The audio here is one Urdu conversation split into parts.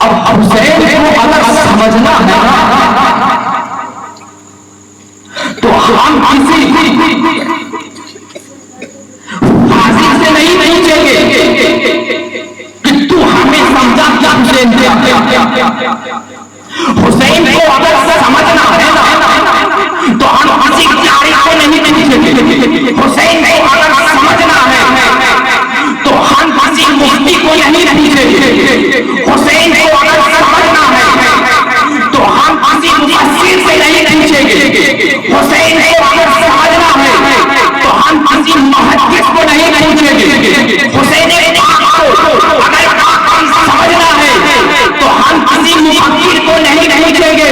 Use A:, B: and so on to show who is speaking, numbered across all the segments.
A: اب حسین کو اگر سمجھنا ہے تو ہم کسی فاضل سے نہیں پوچھیں گے کہ تو ہمیں سمجھا کیا حسین کیا. حسین کو اگر سمجھنا ہے تو ہم کسی قاری کو نہیں پوچھیں گے. حسین کو اگر سمجھنا ہے تو ہم کسی مفتی کو نہیں پوچھیں گے. حسین کو اگر سمجھنا ہے تو ہم کسی مفسر سے نہیں پوچھیں گے. حسین کو اگر سمجھنا ہے تو ہم کسی محدث کو نہیں پوچھیں گے. حسین پاک کو اگر سمجھنا ہے تو ہم کسی مفکر کو نہیں پوچھیں گے.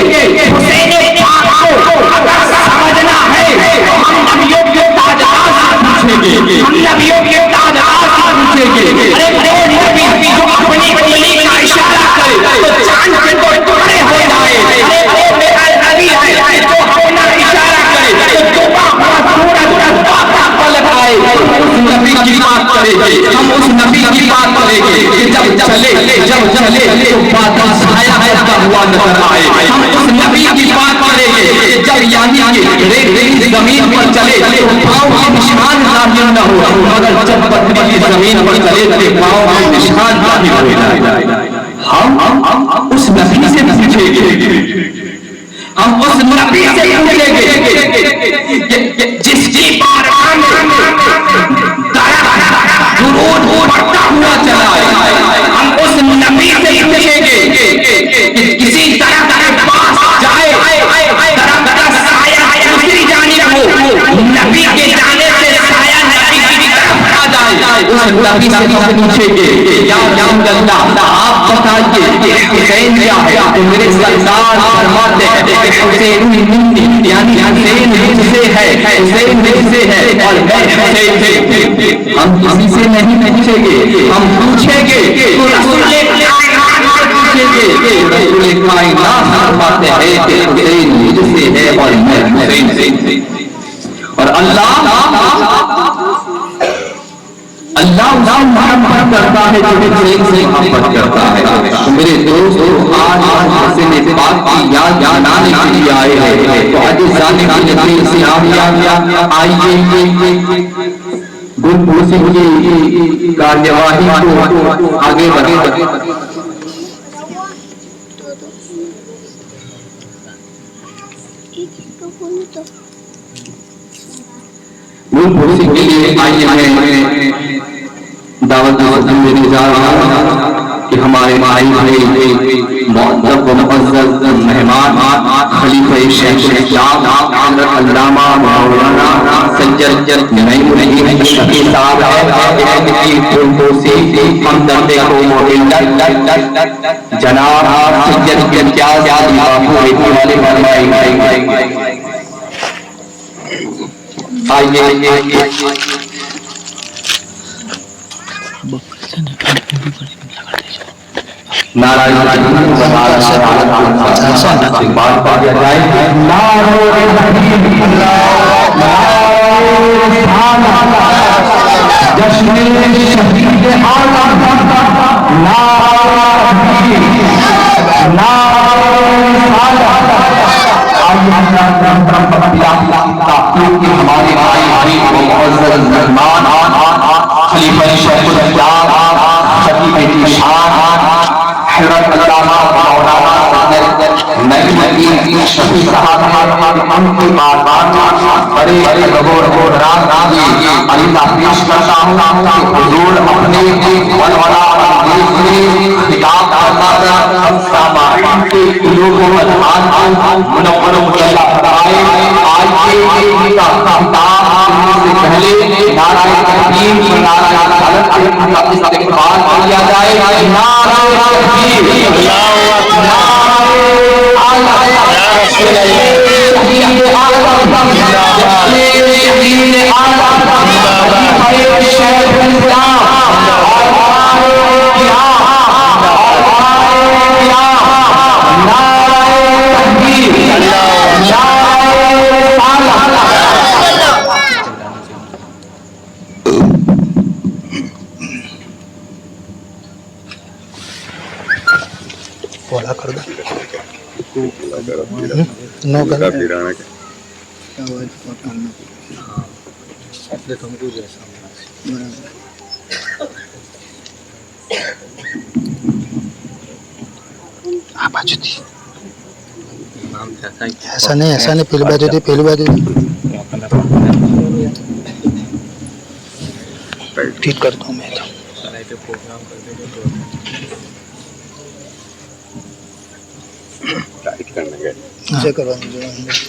A: حسین پاک کو اگر سمجھنا ہے تو ہم نبیوں کے تاجدار سے پوچھیں گے. ہم نبیوں کے تاجدار سے پوچھیں گے. ارے وہ نبی جو اپنی انگلی کا اشارہ کرے تو چاند کے تو ٹکڑے ہو جائے. ارے وہ میرا نبی ہے جو اپنا اشارہ کرے تو صبح سورج پاتا پلٹ آئے. اس نبی کی بات کریں گے, ہم اس نبی کی بات کریں گے کہ جب چلے تو بادل سایہ کرتا ہوا نظر آئے. ہم اس نبی کی بات کریں گے جب یعنی ریت زمین پر چلے تو پاؤں کے نشان ظاہر نہ ہو, مگر جب پتھری زمین پر چلے تو پاؤں کے نشان ظاہر ہو جائے. ہم اس نبی سے پوچھیں گے, ہم اس نبی سے پوچھیں گے جس کی بارگاہ میں درود پڑھتا ہوا چلا ہے. ہم اس نبی سے پوچھیں گے کہ کسی طرح کے پاس جائے درخت کا سایہ دوسری جانب ہو, نبی کے جانے سے سایہ نبی کی طرف آ جائے. اس نبی سے پوچھیں گے یا رسول اللہ آپ بتائیے کہ حسین کیا ہے, تو میرے سردار فرماتے ہیں کہ حسین منی یعنی حسین مجھ سے ہے, حسین مجھ سے ہے اور میں حسین سے. ہم کسی سے نہیں پوچھیں گے, ہم پوچھیں گے تو رسول کائنات سے پوچھیں گے. رسول کائنات فرماتے ہیں کہ حسین مجھ سے ہے اور میں حسین سے. اور اللہ محبت کرتا ہے جو حسین سے محبت کرتا ہے. تو میرے دوست آج حسین پاک کی یاد جانانے کے لیے آئے ہیں تو آج ذاتی نبی سے آئیے گل پوسی کی کارروائی کو آگے بڑھے. گل پوسی کے لیے آئیے میں دعوت دینے جا رہا ہوں کہ ہمارے بھائی معزز و معزز مہمان خلیفہ شیخ الاسلام حضرت علامہ مولانا سید نعیم الدین اشرفی صاحب ہیں کی پوسی ہمدرد قوم و ملت جناب سید امتیاز علی باپو رحمۃ اللہ فرمائیں. آئیے نعرہ بات پا دیا جائے. جشن شہید ہمارے بھائی معزز مہمان خلیفہ شیخ الاسلام خطیب ذیشان حضرت علامہ مولانا نعیم الدین اشرفی صاحب ہیں. ان کے بارگاہ بڑے رات علیحدہ پیش کرتا ہوں کہ حضور اپنے ولولا اندیز میں خطاب فرماتا سامعین کے قلوب و اذہان کو منور مجلہ فرمائے. آئیے ان کا خطاب سننے سے پہلے نعرہ تکبیر نعرہ رسالت کے استقبال کیا جائے. نعرہ تکبیر
B: کھولا کر دو نو کر ایسا نہیں پہلی بات ہوتی ٹھیک کرتا ہوں میں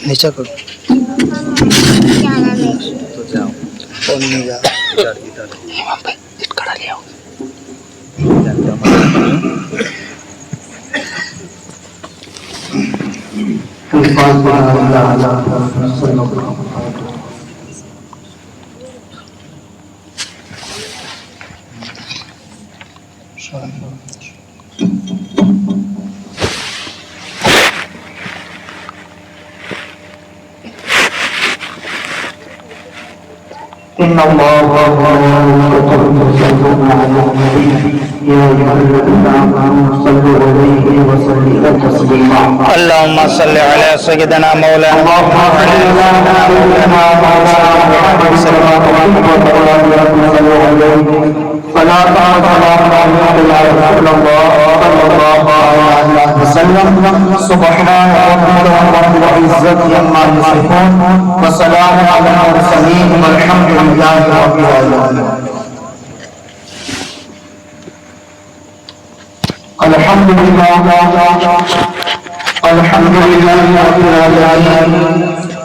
B: نیچے کرو اور نہیں جا کھڑا لیا
C: إن الله وملائكته يصلون على النبي يا أيها الذين آمنوا صلوا عليه وسلموا تسليما
B: اللهم صل على سيدنا مولانا
C: سبحان ربك رب العزة عما يصفون وسلام على المرسلين والحمد لله رب العالمين. الحمد لله رب العالمين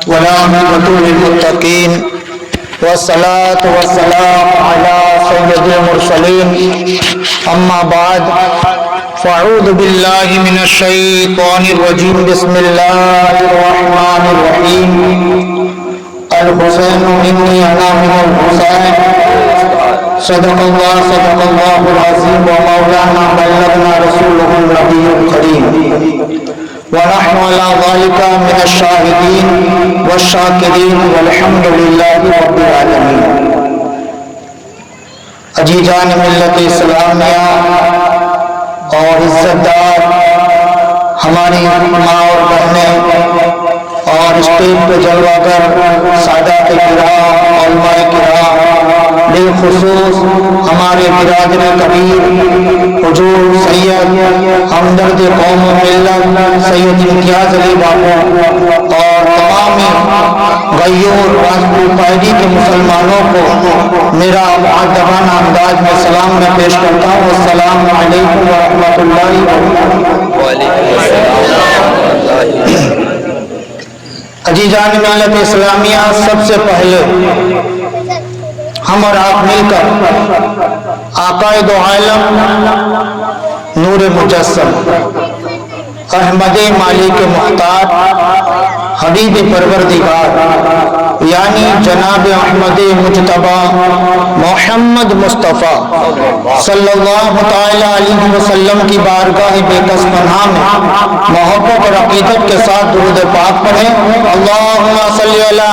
B: والعاقبة للمتقين والصلاة والسلام على سيد المرسلين أما بعد فأعوذ بالله من الشيطان الرجيم بسم الله الرحمن الرحيم الحسين مني أنا من الحسين صدق الله العظيم ومولانا بلغنا رسوله النبي الكريم ونحن على ذلك من الشاهدين والشاكرين والحمد لله رب العالمين. عزیزان ملت اسلامیہ اور عزت دار ہماری ماں اور بہنیں اور اسٹیج پہ جلوہ گر سادات کرام علماء کرام بالخصوص ہمارے برادر کبیر حضور سید ہمدرد قوم و ملت سید امتیاز علی بابو اور تمام غیور راجپوت پائیدی کے مسلمانوں کو میرا مؤدبانہ انداز میں سلام میں پیش کرتا ہوں. السلام علیکم ورحمۃ اللہ وبرکاتہ. عزیزان ملت اسلامیہ سب سے پہلے ہم اور آپ مل کر آقائے دو عالم نور مجسم احمد مالک محتاط حبیب پروردگار یعنی جناب احمد مجتبی محمد مصطفیٰ صلی اللہ تعالی علیہ وسلم کی بارگاہ بے کس پناہ میں محبت اور عقیدت کے ساتھ درود پاک پڑھیں. اللہم صلی علی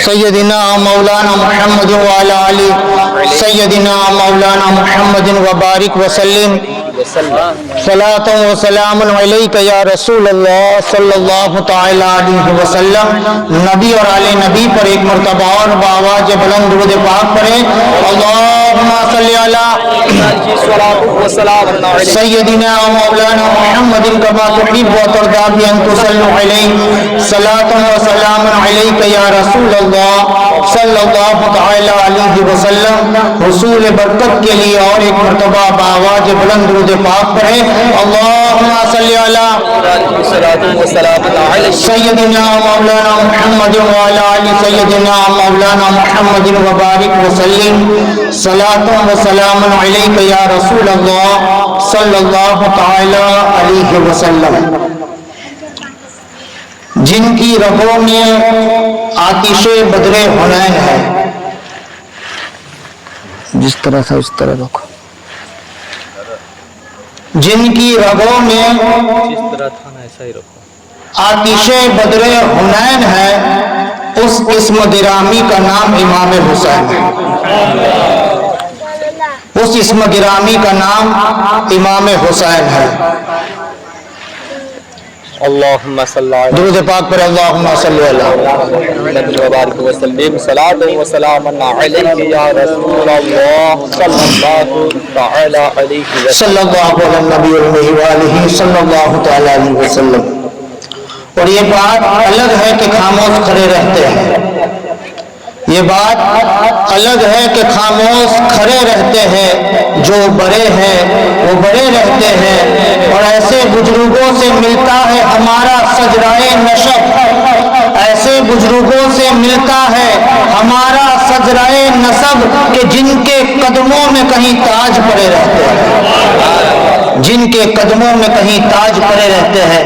B: سیدنا مولانا محمد وعلی آلہ سیدنا مولانا محمد وبارک وسلم صلاۃ و سلام علیک یا رسول اللہ صلی اللہ تعالی علیہ وسلم. نبی اور آل نبی پر ایک مرتبہ اور بآواز بلند درود پاک پڑھیں. اللہم صلی علی سیدنا مولانا محمد کما تحب و ترضى بأن تصلوا علیہ صلاۃ و سلام علیک یا رسول اللہ صلی اللہ تعالی علیہ وسلم. حصول برکت کے لیے اور ایک مرتبہ بآواز بلند درود پاک پڑھیں. اللہم صلی علی سیدنا مولانا محمد وعلی آل سیدنا مولانا محمد وبارک وسلم صلاۃ و سلام علیک یا رسول اللہ صلی اللہ تعالی علیہ وسلم. جن کی رگوں میں آتش بدر حنین ہے، جس طرح تھا اس طرح رکھو، جن کی رگوں میں آتش بدر حنین ہے، اس اسم گرامی کا نام امام حسین ہے. اس اسم گرامی کا نام امام حسین ہے۔
D: اللہم صلی اللہ
B: درود پاک پر اللہم صلی اللہ
D: علیہ وبارک وسلم صلاۃ و سلام علیک یا رسول اللہ صلی اللہ تعالی علیہ وسلم
B: صلی اللہ علیہ نبی وآلہ صلی اللہ تعالی علیہ وسلم۔ اور یہ بات الگ ہے کہ خاموش کھڑے رہتے ہیں، یہ بات الگ ہے کہ خاموش کھڑے رہتے ہیں، جو بڑے ہیں وہ بڑے رہتے ہیں، اور ایسے بزرگوں سے ملتا ہے ہمارا سجرائے نسب، ایسے بزرگوں سے ملتا ہے ہمارا سجرائے نسب کہ جن کے قدموں میں کہیں تاج پڑے رہتے ہیں، جن کے قدموں میں کہیں تاج پڑے رہتے ہیں۔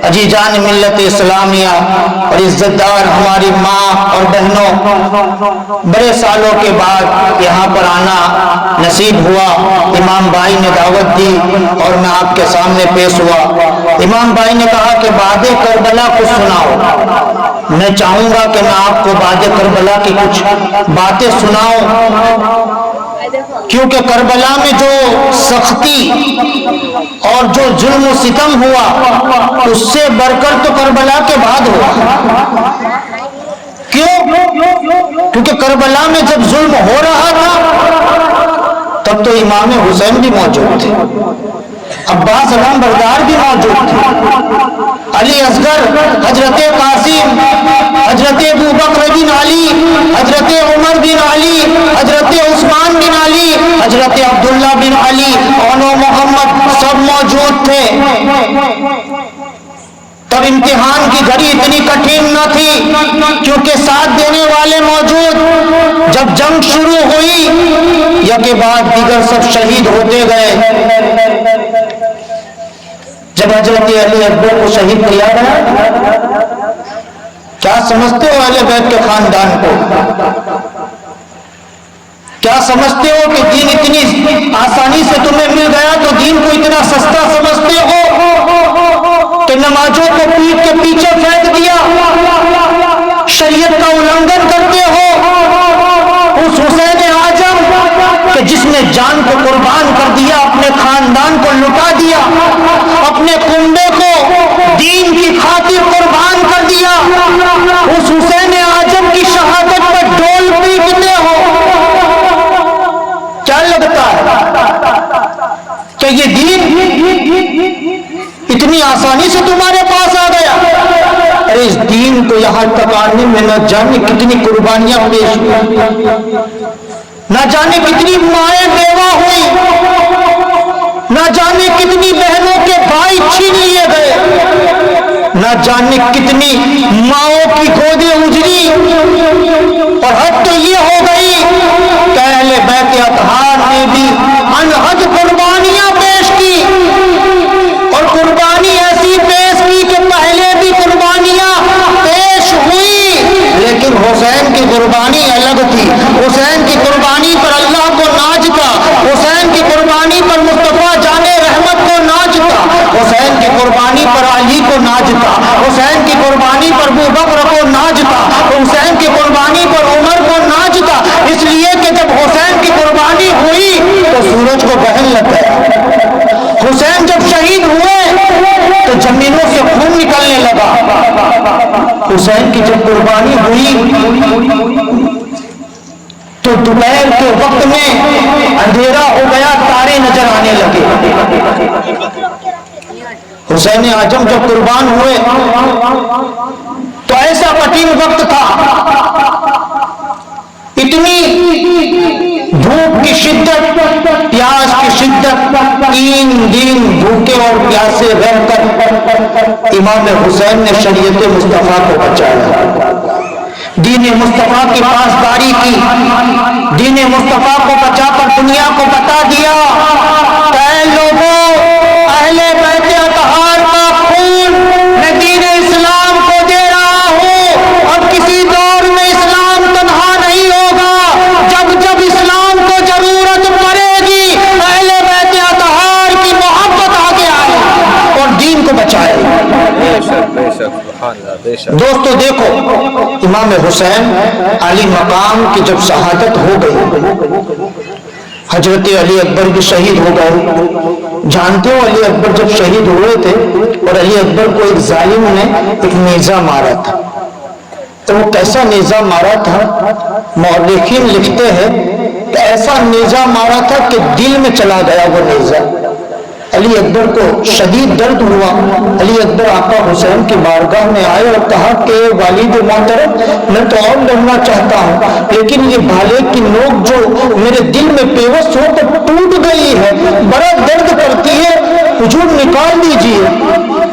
B: اجی جان ملت اسلامیہ اور عزت دار ہماری ماں اور بہنوں، بڑے سالوں کے بعد یہاں پر آنا نصیب ہوا۔ امام بھائی نے دعوت دی اور میں آپ کے سامنے پیش ہوا۔ امام بھائی نے کہا کہ بعد کربلا کچھ سناؤ۔ میں چاہوں گا کہ میں آپ کو بعد کربلا کی کچھ باتیں سناؤں، کیونکہ کربلا میں جو سختی اور جو ظلم و ستم ہوا اس سے بڑھ کر تو کربلا کے بعد ہوا۔ کیوں؟ کیونکہ کربلا میں جب ظلم ہو رہا تھا تب تو امام حسین بھی موجود تھے، عباس علم بردار بھی موجود تھے، علی اصغر، حضرت قاسم، حضرت ابوبکر بن علی، حضرت عمر بن علی، حضرت عثمان بن علی، حضرت عبداللہ بن علی، اونو محمد سب موجود تھے۔ تب امتحان کی گھڑی اتنی کٹھن نہ تھی کیونکہ ساتھ دینے والے موجود۔ جب جنگ شروع ہوئی یکے بعد دیگر سب شہید ہوتے گئے۔ جب حضرت علی اکبر کو شہید کیا گیا، کیا سمجھتے ہو اہل بیت کے خاندان کو؟ کیا سمجھتے ہو کہ دین اتنی آسانی سے تمہیں مل گیا تو دین کو اتنا سستا سمجھتے ہو کہ نمازوں کو پیٹ کے پیچھے پھینک دیا، شریعت کا النگھن کرتے ہو؟ اس حسین اعظم کہ جس نے جان کو قربان کر دیا، اپنے خاندان کو لٹا دیا، اپنے کنبے کو دین کی خاطر قربان کر دیا، اس حسین اعظم کی شہادت پر ڈول پیٹتے ہو؟ کیا لگتا ہے کہ یہ دین اتنی آسانی سے تمہارے پاس آ گیا؟ ارے اس دین کو یہاں تک آنے میں نہ جانے کتنی قربانیاں پیش ہوئی، نہ جانے کتنی مائیں بیوہ ہوئی، نہ جانے کتنی بہنوں کے بھائی چھین لیے گئے، نہ جانے کتنی ماؤں کی گودیں اجڑی، اور حد تو یہ ہو گئی کہ اہل بیت اطہار نے بھی انحد قربانیاں پیش کی، اور قربانی ایسی پیش کی کہ پہلے بھی قربانیاں پیش ہوئی لیکن حسین کی قربانی الگ تھی۔ حسین کی قربانی پر اللہ کو ناچتا، حسین کی قربانی پر مصطفیٰ جان رحمت کو ناچتا، حسین کی قربانی پر علی کو ناچتا، حسین کی قربانی پر ابوبکر کو ناچتا، حسین کی قربانی پر عمر کو ناچتا، اس لیے کہ جب حسین کی قربانی ہوئی تو سورج کو بہن لگ گیا۔ حسین جب شہید ہوئے تو زمینوں سے خون نکلنے لگا۔ حسین کی جب قربانی ہوئی تو دوپہر کے وقت میں اندھیرا ہو گیا، تارے نظر آنے لگے۔ حسین اعظم جب قربان ہوئے تو ایسا کٹھن وقت تھا، اتنی دھوپ کی شدت، پیاس کی شدت، 3 دن بھوکے اور پیاسے رہ کر امام حسین نے شریعت مصطفیٰ کو بچایا، دین مصطفیٰ کی پاسداری کی، دین مصطفیٰ کو بچا کر دنیا کو بتا دیا کہ اے لوگوں، اہل بیت اطہار کا خون میں دین اسلام کو دے رہا ہوں، اور کسی دور میں اسلام تنہا نہیں ہوگا۔ جب جب اسلام کو ضرورت پڑے گی اہل بیت اطہار کی محبت آگے آئے اور دین کو بچائے۔ دوستو دیکھو، امام حسین علی مقام کی جب شہادت ہو گئی حضرت علی اکبر بھی شہید ہو گئے. جانتے ہو علی اکبر جب شہید ہوئے تھے اور علی اکبر کو ایک ظالم نے ایک نیزہ مارا تھا, تو وہ کیسا نیزہ مارا تھا؟ مورخین لکھتے ہیں کہ ایسا نیزہ مارا تھا کہ دل میں چلا گیا وہ نیزہ. علی اکبر کو شدید درد ہوا. علی اکبر آقا حسین کی بارگاہ میں آئے اور کہا کہ والد محترم میں تو اور لڑنا چاہتا ہوں, لیکن یہ بھالے کی نوک جو میرے دل میں پیوست ہو تو ٹوٹ گئی ہے, بڑا درد کرتی ہے, حضور نکال دیجئے,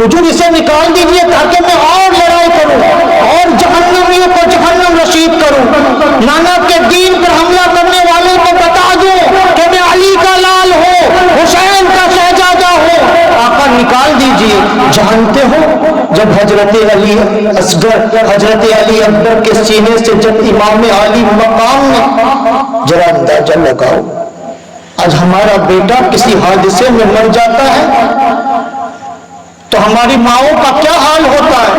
B: حضور اسے نکال دیجئے تاکہ میں اور لڑائی کروں اور جہنمیوں کو جہنم رسید کروں. نانا کے دین پر حملہ کرنے والوں کو بتا دوں کہ میں علی کا لال ہوں, حسین کا شہزادہ ہوں, آقا نکال دیجئے. جانتے ہو جب حضرت علی اصغر حضرت علی اکبر کے سینے سے جب امام علی مقام میں, ذرا اندازہ لگاؤ آج ہمارا بیٹا کسی حادثے میں مر جاتا ہے تو ہماری ماؤں کا کیا حال ہوتا ہے؟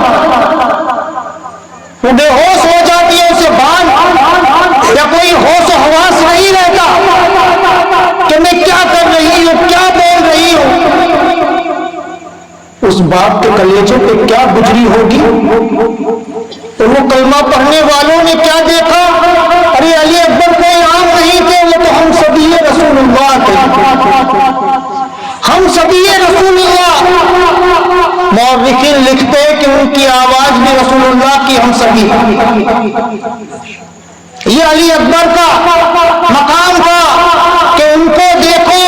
B: وہ بے ہوش ہو جاتی ہے, اسے باندھ یا کوئی ہوش و حواس نہیں رہتا کہ میں کیا کر رہی ہوں, کیا بول رہی ہوں. اس باپ کے کلیجے پہ کیا گزری ہوگی. تو وہ کلمہ پڑھنے والوں نے کیا دیکھا, ارے علی اکبر کوئی عام نہیں تھے, وہ تو ہم سبھی رسول اللہ تھے, ہم سبھی رسول اللہ. مورخین لکھتے ہیں کہ ان کی آواز بھی رسول اللہ کی ہم سبھی. یہ علی اکبر کا مقام تھا کہ ان کو دیکھو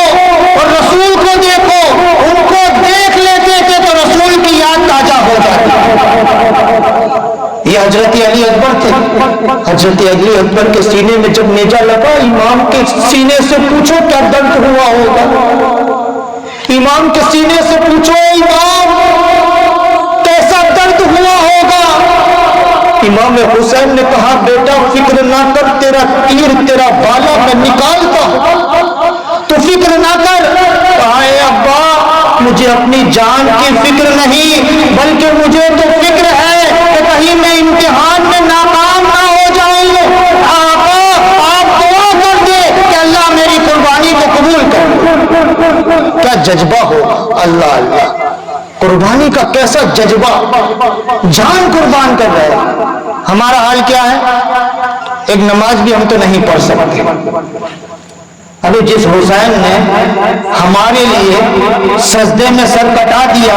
B: اور رسول کو دیکھو, ان کو دیکھ لیتے تھے تو رسول کی یاد تازہ ہو جاتی. یہ حضرت علی اکبر تھے. حضرت علی اکبر کے سینے میں جب نیزہ لگا, امام کے سینے سے پوچھو کیا درد ہوا ہوگا. امام کے سینے سے پوچھو امام کیسا درد ہوا ہوگا. امام حسین نے کہا بیٹا فکر نہ کر, تیرا تیر تیرا بالا میں نکالتا ہوں, تو فکر نہ کر. کہا اے ابا مجھے اپنی جان کی فکر نہیں, بلکہ مجھے تو فکر ہے کہ کہیں میں امتحان میں ناکام نہ ہو جاؤں. آپ دعا کر دے کہ اللہ میری قربانی کو قبول کر. کیا جذبہ ہو, اللہ اللہ, قربانی کا کیسا جذبہ, جان قربان کر رہے. ہمارا حال کیا ہے, ایک نماز بھی ہم تو نہیں پڑھ سکتے. ابھی جس حسین نے ہمارے لیے سجدے میں سر کٹا دیا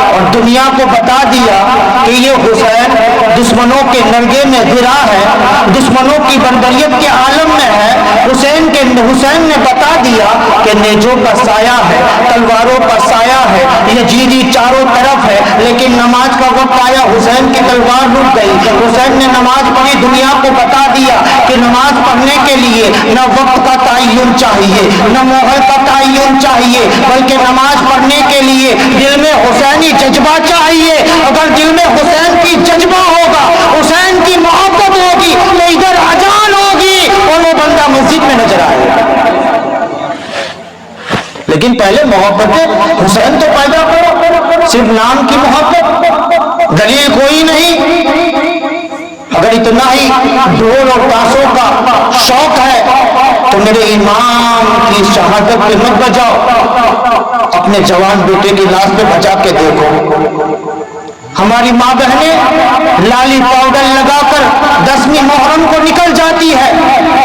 B: اور دنیا کو بتا دیا کہ یہ حسین دشمنوں کے نرگے میں گرا ہے, دشمنوں کی بربریت کے عالم میں ہے. حسین نے بتا دیا کہ نیزوں کا سایہ ہے, تلواروں کا سایہ ہے, یزیدی چاروں طرف ہے, لیکن نماز کا وقت آیا, حسین کی تلوار رک گئی. حسین نے نماز پڑھی, دنیا کو بتا دیا کہ نماز پڑھنے کے لیے نہ وقت کا تعین چاہیے, نہ موہر کا تعین چاہیے, بلکہ نماز پڑھنے کے لیے دل میں حسینی جذبہ چاہیے. اگر دل میں حسین کی جذبہ ہوگا, حسین کی محبت ہوگی, تو ادھر اذان ہوگی اور وہ بندہ مسجد میں نظر آئے گا. لیکن پہلے محبت حسین تو پیدا کرو, صرف نام کی محبت, دلیل کوئی نہیں. اگر اتنا ہی ڈھول اور تاسوں کا شوق ہے تو میرے امام کی شہادت پہ مت بجاؤ, اپنے جوان بیٹے کی لاش پہ بجا کے دیکھو. ہماری ماں بہنیں لالی پاؤڈر لگا کر 10ویں محرم کو نکل جاتی ہے,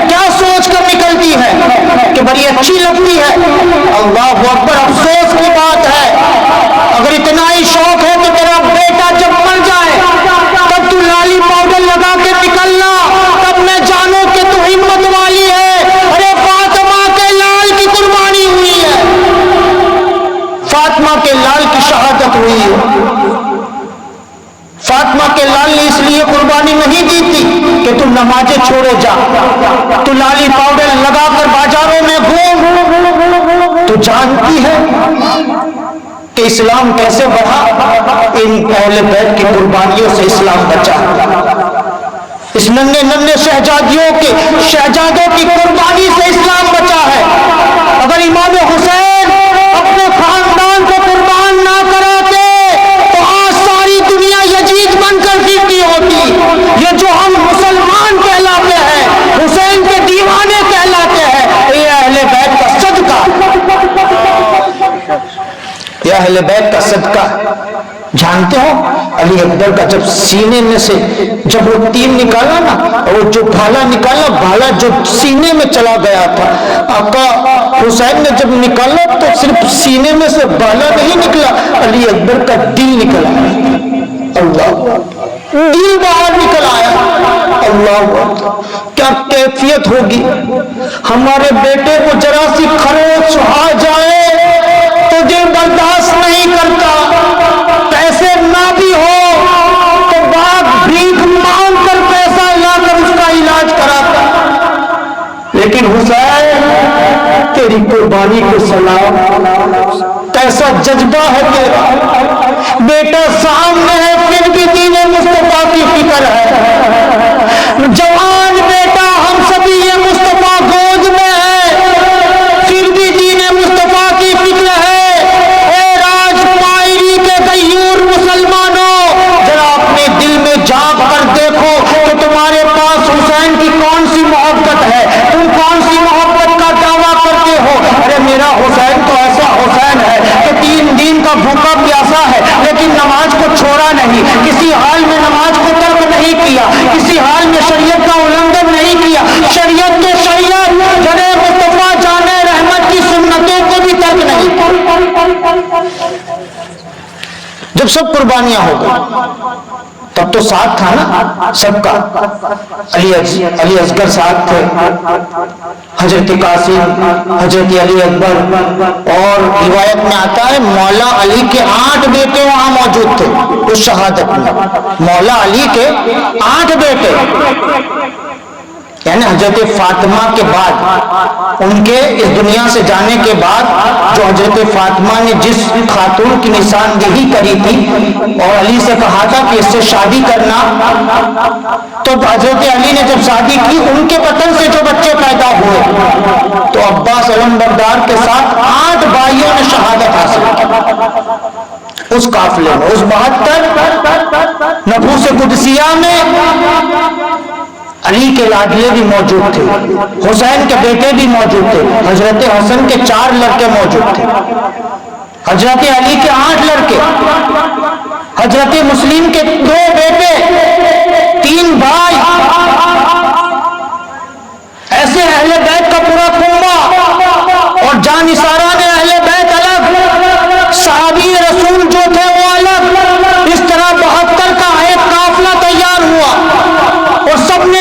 B: کیا سوچ کر نکلتی ہے کہ بڑی اچھی لگتی ہے. اللہ اکبر, افسوس کی بات ہے. اگر اتنا ہی شوق ہے تو تیرا بیٹا جب مر جائے تب تو لالی پاؤڈر لگا کے نکلنا, تب میں جانوں کہ تو ہمت والی ہے. ارے فاطمہ کے لال کی قربانی ہوئی ہے, فاطمہ کے لال کی شہادت ہوئی ہے. فاطمہ کے لال نے اس لیے قربانی نہیں دی تھی کہ تو نمازیں چھوڑے جا, تو لالی پاؤڈر لگا کر بازاروں میں گھوم. تو جانتی ہے کہ اسلام کیسے بڑھا, ان اہل بیت کی قربانیوں سے اسلام بچا. اس ننھے ننھے شہزادوں کی قربانی سے اسلام بچا ہے. اگر امام حسین اپنے خاندان کو قربان نہ کراتے تو آج ساری دنیا یزید بن کر پھرتی ہوتی. یہ جو ہم مسلمان کہلاتے ہیں, حسین کے دیوانے کہلاتے ہیں, یہ اہل بیت یہ اہل بیت کا صدقہ ہے۔ جانتے ہو علی اکبر کا جب سینے میں سے جب وہ تیر نکالا نا، اور جو بھالا نکالا، بھالا جو سینے میں چلا گیا تھا، آقا حسین نے جب نکالا تو صرف سینے میں سے بھالا نہیں نکلا، علی اکبر کا دل نکلا۔ اللہ، دل باہر نکل آیا۔ اللہ، کیا کیفیت ہوگی! ہمارے بیٹے کو ذرا سی خروش سہا جائے تو دل برداشت نہیں کرتا، پیسے نہ بھی ہو تو باپ بھیک مانگ کر پیسہ لا کر اس کا علاج کراتا۔ لیکن حسین تیری قربانی کو سلام، کیسا جذبہ ہے تیرا! بیٹا سامنے ہے پھر بھی دین مصطفیٰ کی فکر ہے، جوان بیٹا ہم سبھی یہ مصطفیٰ گود میں ہے پھر بھی دین مصطفیٰ کی فکر ہے۔ اے راج پائری کے غیور مسلمانوں، ذرا اپنے دل میں جھانک کر دیکھو کہ تمہارے پاس حسین کی کون سی محبت ہے، تم کون سی محبت کا دعویٰ کرتے ہو۔ ارے میرا حسین تو ایسا حسین ہے کہ 3 دن کا بھوکا پیاسا ہے لیکن نماز کو چھوڑا نہیں، کسی حال میں نماز کو ترک نہیں کیا، کسی حال میں شریعت کا النگھن نہیں کیا، شریعت کے شریعت جناب مصطفیٰ جان رحمت کی سنتوں کو بھی ترک نہیں کیا۔ جب سب قربانیاں ہو گئی تب تو ساتھ تھا نا سب کا۔ علی اصغر ساتھ تھے، حضرت قاسم، حضرت علی اکبر، اور روایت میں آتا ہے مولا علی کے 8 بیٹے وہاں موجود تھے اس شہادت میں۔ مولا علی کے 8 بیٹے، یعنی حضرت فاطمہ کے بعد، ان کے اس دنیا سے جانے کے بعد جو حضرت فاطمہ نے جس خاتون کی نشاندہی کری تھی اور علی سے کہا تھا کہ اس سے شادی کرنا، تو حضرت علی نے جب شادی کی ان کے بطن سے جو بچے پیدا ہوئے تو عباس علمبردار کے ساتھ 8 بھائیوں نے شہادت حاصل کی اس قافلے میں۔ اس 72 نفوس قدسیہ میں علی کے لاڈلے بھی موجود تھے، حسین کے بیٹے بھی موجود تھے، حضرت حسن کے 4 لڑکے موجود تھے، حضرت علی کے 8 لڑکے، حضرت مسلم کے 2 بیٹے، 3 بھائی، ایسے اہل بیت کا پورا کنبہ، اور جانثاران اہل بیت الگ، صحابی رسول جو تھے وہ الگ، اس طرح 72 کا ایک قافلہ تیار ہوا اور سب نے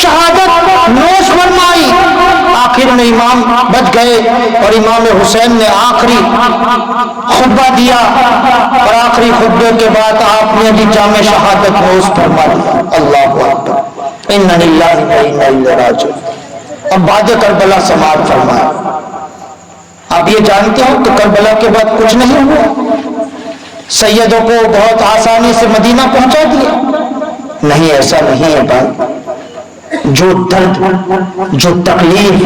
B: شہادت نوش فرمائی۔ آخر میں امام بچ گئے اور امام حسین نے آخری خطبہ دیا، اور آخری خطبے کے بعد آپ نے بھی جامع شہادت نوش فرما دیا۔ اللہ اکبر، انا للہ و انا الیہ راجعون۔ اب بعد کربلا سماعت فرمایا۔ آپ یہ جانتے ہو کہ کربلا کے بعد کچھ نہیں ہوا، سیدوں کو بہت آسانی سے مدینہ پہنچا دیا؟ نہیں، ایسا نہیں ہے بھائی۔ جو درد، جو تکلیف،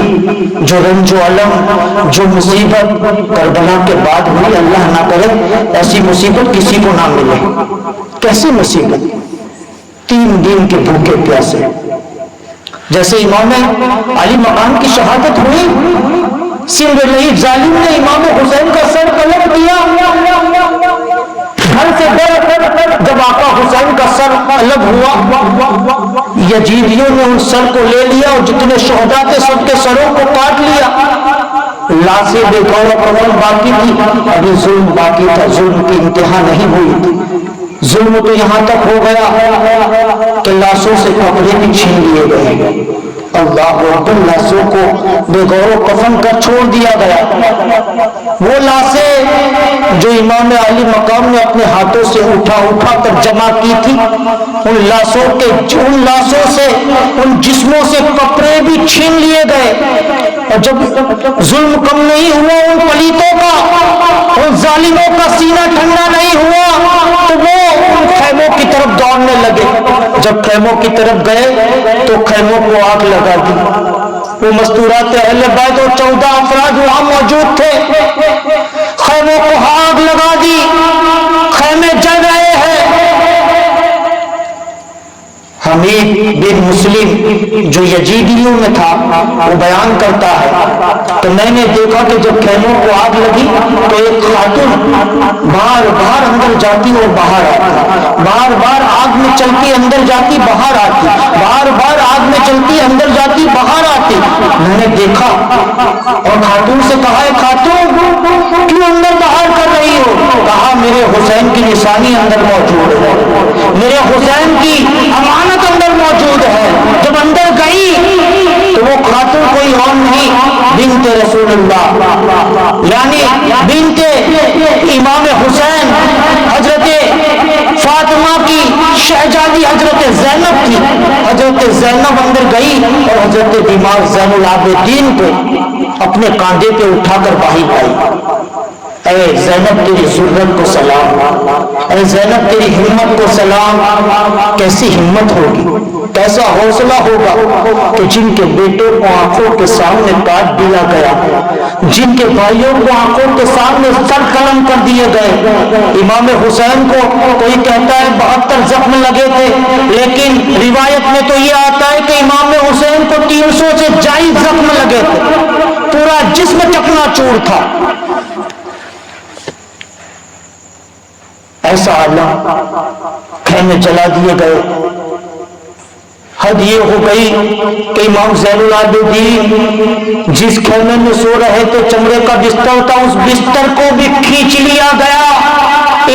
B: جو رنج و الم، جو مصیبت کربلا کے بعد ہوئی، اللہ نہ کرے ایسی مصیبت کسی کو نہ ملے۔ کیسی مصیبت! 3 دن کے بھوکے پیاسے، جیسے امام علی مقام کی شہادت ہوئی، سندھ لئی ظالم نے امام حسین کا سر قلم دیا، گھر سے جب آقا حسین کا سر الگ ہوا، یزیدیوں نے ان سر کو لے لیا اور جتنے شہداء تھے سب کے سروں کو کاٹ لیا۔ لاشیں بے گور کفن باقی تھی، ابھی ظلم باقی تھا، ظلم کی انتہا نہیں ہوئی تھی۔ ظلم تو یہاں تک ہو گیا کہ لاشوں سے کپڑے بھی چھین لیے گئے۔ اللہ اکبر، لاشوں کو بے غور و کفن کر چھوڑ دیا گیا۔ وہ لاشیں جو امام علی مقام نے اپنے ہاتھوں سے اٹھا کر جمع کی تھی، ان لاشوں سے، ان جسموں سے کپڑے بھی چھین لیے گئے۔ اور جب ظلم کم نہیں ہوا ان پلیتوں کا، ان ظالموں کا سینہ ٹھنڈا نہیں ہوا، تو وہ ان خیموں کی طرف دوڑنے لگے۔ جب خیموں کی طرف گئے تو خیموں کو آگ لگا دی۔ وہ مستورات اہل بیت اور 14 افراد وہاں موجود تھے، خیموں کو آگ لگا دی، خیمے جل رہے ہیں۔ ولید بن مسلم جو یزیدیوں میں تھا وہ بیان کرتا ہے کہ میں نے دیکھا کہ جب خیموں کو آگ لگی تو ایک خاتون بار بار اندر جاتی اور باہر آتی، بار بار آگ میں چلتی اندر جاتی باہر آتی، بار بار آگ میں چلتی اندر جاتی باہر آتی۔ میں نے دیکھا اور خاتون سے کہا ہے خاتون کیوں اندر باہر کر رہی ہو؟ کہا میرے حسین کی نشانی اندر موجود ہے، میرے حسین کی امانت اندر موجود ہے۔ جب اندر گئی تو وہ خاتون کوئی اور نہیں بنت رسول اللہ، یعنی بنت امام حسین حضرت فاطمہ کی شہزادی حضرت زینب تھی۔ حضرت زینب اندر گئی اور حضرت دماغ زین العابدین کو اپنے کاندھے پہ اٹھا کر باہر آئی۔ اے زینب تیری ضرورت کو سلام، اے زینب تیری ہمت کو سلام۔ کیسی ہمت ہوگی، کیسا حوصلہ ہوگا کہ جن کے بیٹوں کو آنکھوں کے سامنے کاٹ دیا گیا، جن کے بھائیوں کو آنکھوں کے سامنے سر قلم کر دیے گئے۔ امام حسین کو کوئی کہتا ہے 72 زخم لگے تھے، لیکن روایت میں تو یہ آتا ہے کہ امام حسین کو 300 سے زائد زخم لگے تھے، پورا جسم چکنا چور تھا۔ ایسا عالم خیمے جلا دیے گئے۔ حد یہ ہو گئی کہ امام زین العابدین جس خیمے میں سو رہے تھے چمڑے کا بستر تھا، اس بستر کو بھی کھینچ لیا گیا،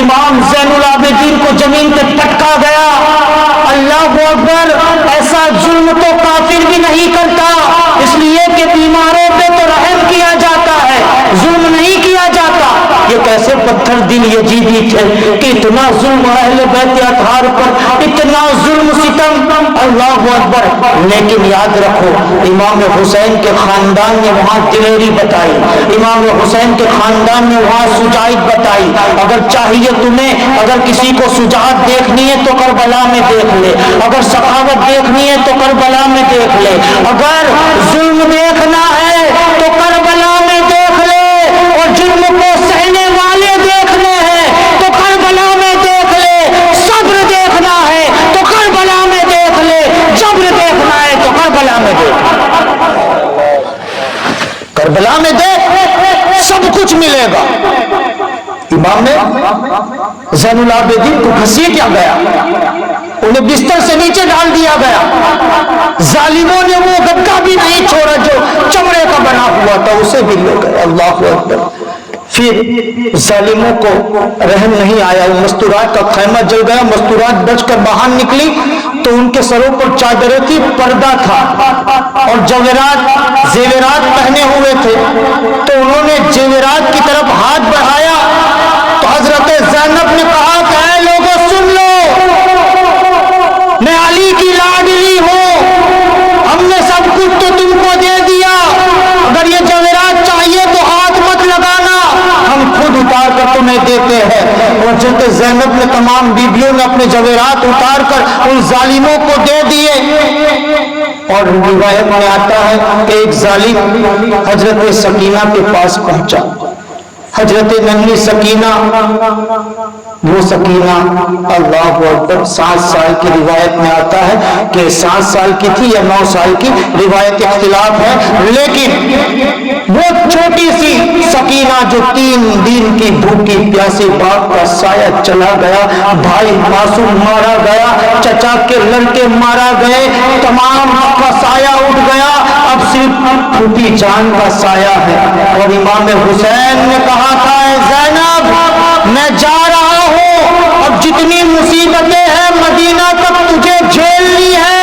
B: امام زین العابدین کو زمین پہ پٹکا گیا۔ اللہ اکبر! ایسا ظلم تو کافر بھی نہیں کرتا، اس لیے کہ بیماروں پہ تو رحم کیا جاتا ہے، ظلم نہیں کیا جاتا۔ یہ کیسے پتھر دل یزیدی تھے کہ اتنا ظلم اہل بیت اطہار پر، اتنا ظلم ستم، اللہ اکبر! لیکن یاد رکھو امام حسین کے خاندان نے وہاں دلیری بتائی، امام حسین کے خاندان نے وہاں شجاعت بتائی۔ اگر چاہیے تمہیں، اگر کسی کو شجاعت دیکھنی ہے تو کربلا میں دیکھ لے، اگر سخاوت دیکھنی ہے تو کربلا میں دیکھ لے، اگر ظلم دیکھنا ہے تو کربلا میں دیکھ لے، اور جرم کو سہنے والے دیکھنے ہیں تو کربلا میں دیکھ لے، صبر دیکھنا ہے تو کربلا میں دیکھ لے، جبر دیکھنا ہے تو کربلا میں دیکھ لے، کربلا میں دیکھ، سب کچھ ملے گا۔ امام زین العابدین کو گھسیٹا گیا، انہیں بستر سے نیچے ڈال دیا گیا، ظالموں نے وہ گدا بھی نہیں چھوڑا جو چمڑے کا بنا ہوا تھا، اسے بھی لے گئے۔ اللہ اکبر! پھر ظالموں کو رحم نہیں آیا، مستورات کا خیمہ جل گیا، مستورات بچ کر باہر نکلی تو ان کے سروں پر چادریں تھی، پردہ تھا اور زیورات پہنے ہوئے تھے، تو انہوں نے زیورات کی طرف ہاتھ بڑھایا تو حضرت زینب نے کہا کہ اے لوگوں سن لو، میں علی کی لاڈلی ہوں، ہم نے سب کچھ تو تم کو دے دیا، اگر یہ زیورات چاہیے تو ہاتھ مت لگانا، ہم خود اتار کر تمہیں دیتے ہیں۔ اور حضرت زینب نے تمام بیبیوں نے اپنے زیورات اتار کر ان ظالموں کو دے دیے۔ اور روایت میں آتا ہے کہ ایک ظالم حضرت سکینہ کے پاس پہنچا، حضرت ننھی سکینہ، وہ سکینہ اللہ اکبر 7 سال کی، روایت میں آتا ہے کہ 7 سال کی تھی یا 9 سال کی، روایت اختلاف ہے، لیکن وہ چھوٹی سی سکینہ جو 3 دن کی بھوکی پیاسی باپ کا سایہ چلا گیا، بھائی معصوم مارا گیا، چچا کے لڑکے مارا گئے، تمام کا سایہ اٹھ گیا، اب صرف پھوٹی جان کا سایہ ہے۔ اور امام حسین نے کہا تھا اے زینب میں جا رہا ہوں، اب جتنی مصیبتیں ہیں مدینہ تک تجھے جھیلنی ہے،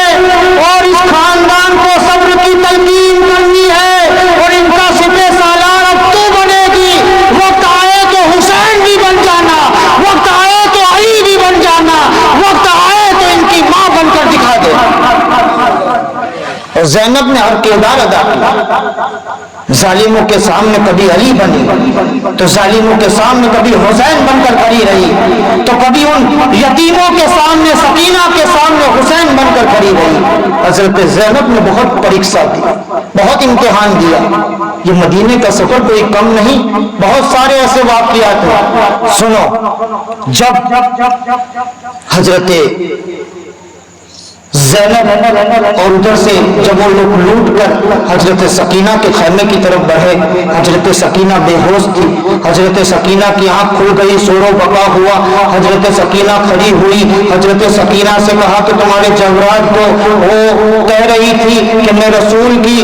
B: اور اس خاندان کو صبر کی تلقین کرنی ہے، اور ان کا سپہ سالار اب تو بنے گی، وقت آئے تو حسین بھی بن جانا، وقت آئے تو علی بھی بن جانا، وقت آئے تو ان کی ماں بن کر دکھا دے۔ اور زینب نے ہر کردار ادا کیا، ظالموں کے سامنے کبھی علی بنی تو ظالموں کے سامنے کبھی حسین بن کر کھڑی رہی، تو کبھی ان یتیموں کے سامنے سکینہ کے سامنے حسین بن کر کھڑی رہی۔ حضرت زینب نے بہت پریکشا دی، بہت امتحان دیا۔ یہ مدینے کا سفر کوئی کم نہیں، بہت سارے ایسے واقعات ہیں۔ سنو، جب حضرت زینب اور ادھر سے جب وہ لوگ لوٹ کر حضرت سکینہ کے خیمے کی طرف بڑھے، حضرت سکینہ بے ہوش تھی، حضرت سکینہ کی آنکھ کھل گئی، شور و بقا ہوا، حضرت سکینہ کھڑی ہوئی، حضرت سکینہ سے کہا کہ تمہارے جورات کو، وہ کہہ رہی تھی کہ میں رسول کی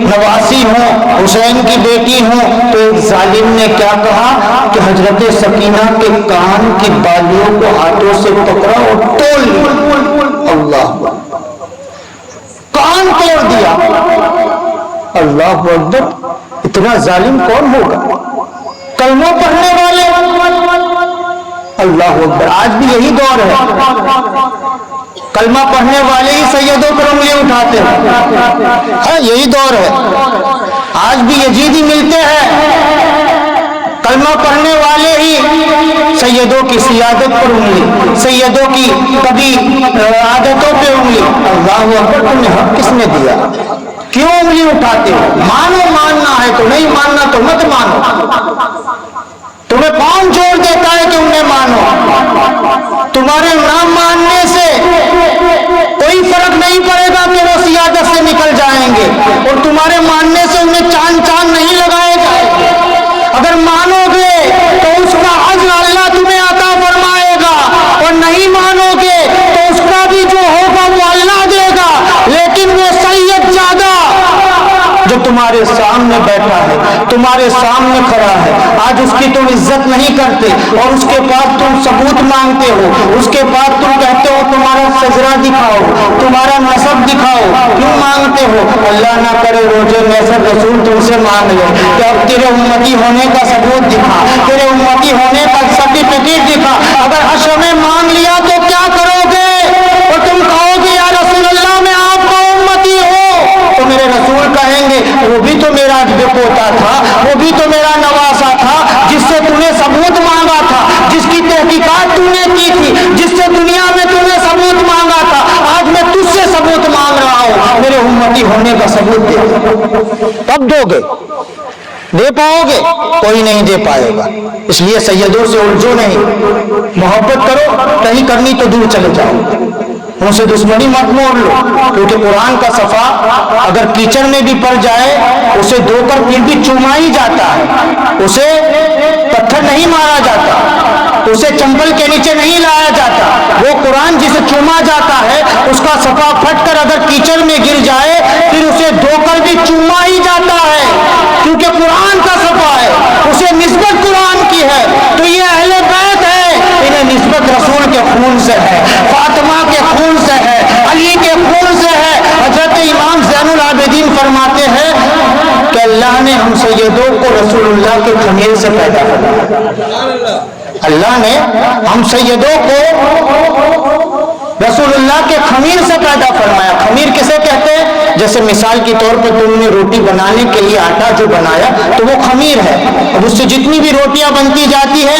B: نواسی ہوں، حسین کی بیٹی ہوں، تو ایک ظالم نے کیا کہا کہ حضرت سکینہ کے کان کی بالیوں کو ہاتھوں سے پکڑا اور توڑ لیا، اللہ کان توڑ دیا، اللہ اکبر، اتنا ظالم کون ہوگا؟ کلمہ پڑھنے والے، اللہ اکبر، آج بھی یہی دور ہے، کلمہ پڑھنے والے ہی سیدوں پر انگلی اٹھاتے ہیں، یہی دور ہے، آج بھی یزیدی ملتے ہیں، کلمہ پڑھنے والے ہی سیدوں کی سیادت پر انگلی، سیدوں کی کبھی عادتوں پہ انگلی، اللہ اکبر، تمہیں حق کس نے دیا؟ کیوں انگلی اٹھاتے ہو؟ مانو، ماننا ہے تو، نہیں ماننا تو مت مانو، تمہیں کون چھوڑ دیتا ہے کہ انہیں مانو؟ تمہارے نام ماننے سے کوئی فرق نہیں پڑے گا کہ وہ سیادت سے نکل جائیں گے، اور تمہارے ماننے سے انہیں چاند نہیں لگائے گا، اگر مانو گے تو اس کا اجر اللہ تمہیں عطا فرمائے گا، اور نہیں مانو گے تو اس کا بھی جو ہوگا وہ اللہ دے گا، لیکن وہ سید زیادہ جو تمہارے سامنے بیٹھا ہے، تمہارے سامنے کھڑا ہے، آج اس کی تم عزت نہیں کرتے، اور اس کے بعد تم ثبوت مانگتے ہو، اس کے بعد تم کہتے ہو تمہارا سجرہ دکھاؤ، تمہارا نسب دکھاؤ، کیوں مانگتے ہو؟ اللہ نہ کرے روزے نسب رسول تم سے مانگ لے کہ اب تیرے امتی ہونے کا ثبوت دکھا، تیرے امتی ہونے کا سرٹیفکیٹ دکھا، اگر حشر میں مانگ لیا تو کیا کرو گے؟ اور تم کہو گے یا رسول اللہ میں آپ کا امتی ہوں، تو میرے رسول کہیں گے وہ بھی تو میرا پوتا تھا، وہ بھی تو میرا نواسا تھا، جس سے تم نے ثبوت مانگا تھا، جس کی تحقیقات تم نے کی تھی، جس سے دنیا میں تم نے ثبوت مانگا تھا، آج میں تجھ سے ثبوت مانگ رہا ہوں، میرے امتی ہونے کا ثبوت دے، کب دو گے؟ دے پاؤ گے؟ کوئی نہیں دے پائے گا، اس لیے سیدوں سے الجھو نہیں، محبت کرو، کہیں کرنی تو دور چلے جاؤ، ان سے دشمنی مت موڑ لو، کیونکہ قرآن کا صفحہ اگر کیچڑ میں بھی پڑ جائے اسے دھو کر پھر بھی چوما ہی جاتا ہے، اسے پتھر نہیں مارا جاتا، اسے چمبل کے نیچے نہیں لایا جاتا، وہ قرآن جسے چوما جاتا ہے اس کا صفحہ پھٹ کر اگر کیچڑ میں گر جائے پھر اسے دھو کر بھی چوما ہی جاتا ہے، کیونکہ قرآن کا صفحہ ہے، اسے نسبت قرآن کی ہے، تو یہ اہل بیت ہے، انہیں نسبت رسول کے خون سے ہے، فاطمہ کے خون سے ہے، علی کے خون سے ہے۔ حضرت امام زین العابدین فرماتے ہیں کہ اللہ نے ہم سیدوں کو رسول اللہ کے خمیر سے پیدا کیا، اللہ نے ہم سیدوں کو رسول اللہ کے خمیر سے پیدا فرمایا۔ خمیر کسے کہتے ہیں؟ جیسے مثال کے طور پر تم نے روٹی بنانے کے لیے آٹا جو بنایا تو وہ خمیر ہے، اب اس سے جتنی بھی روٹیاں بنتی جاتی ہے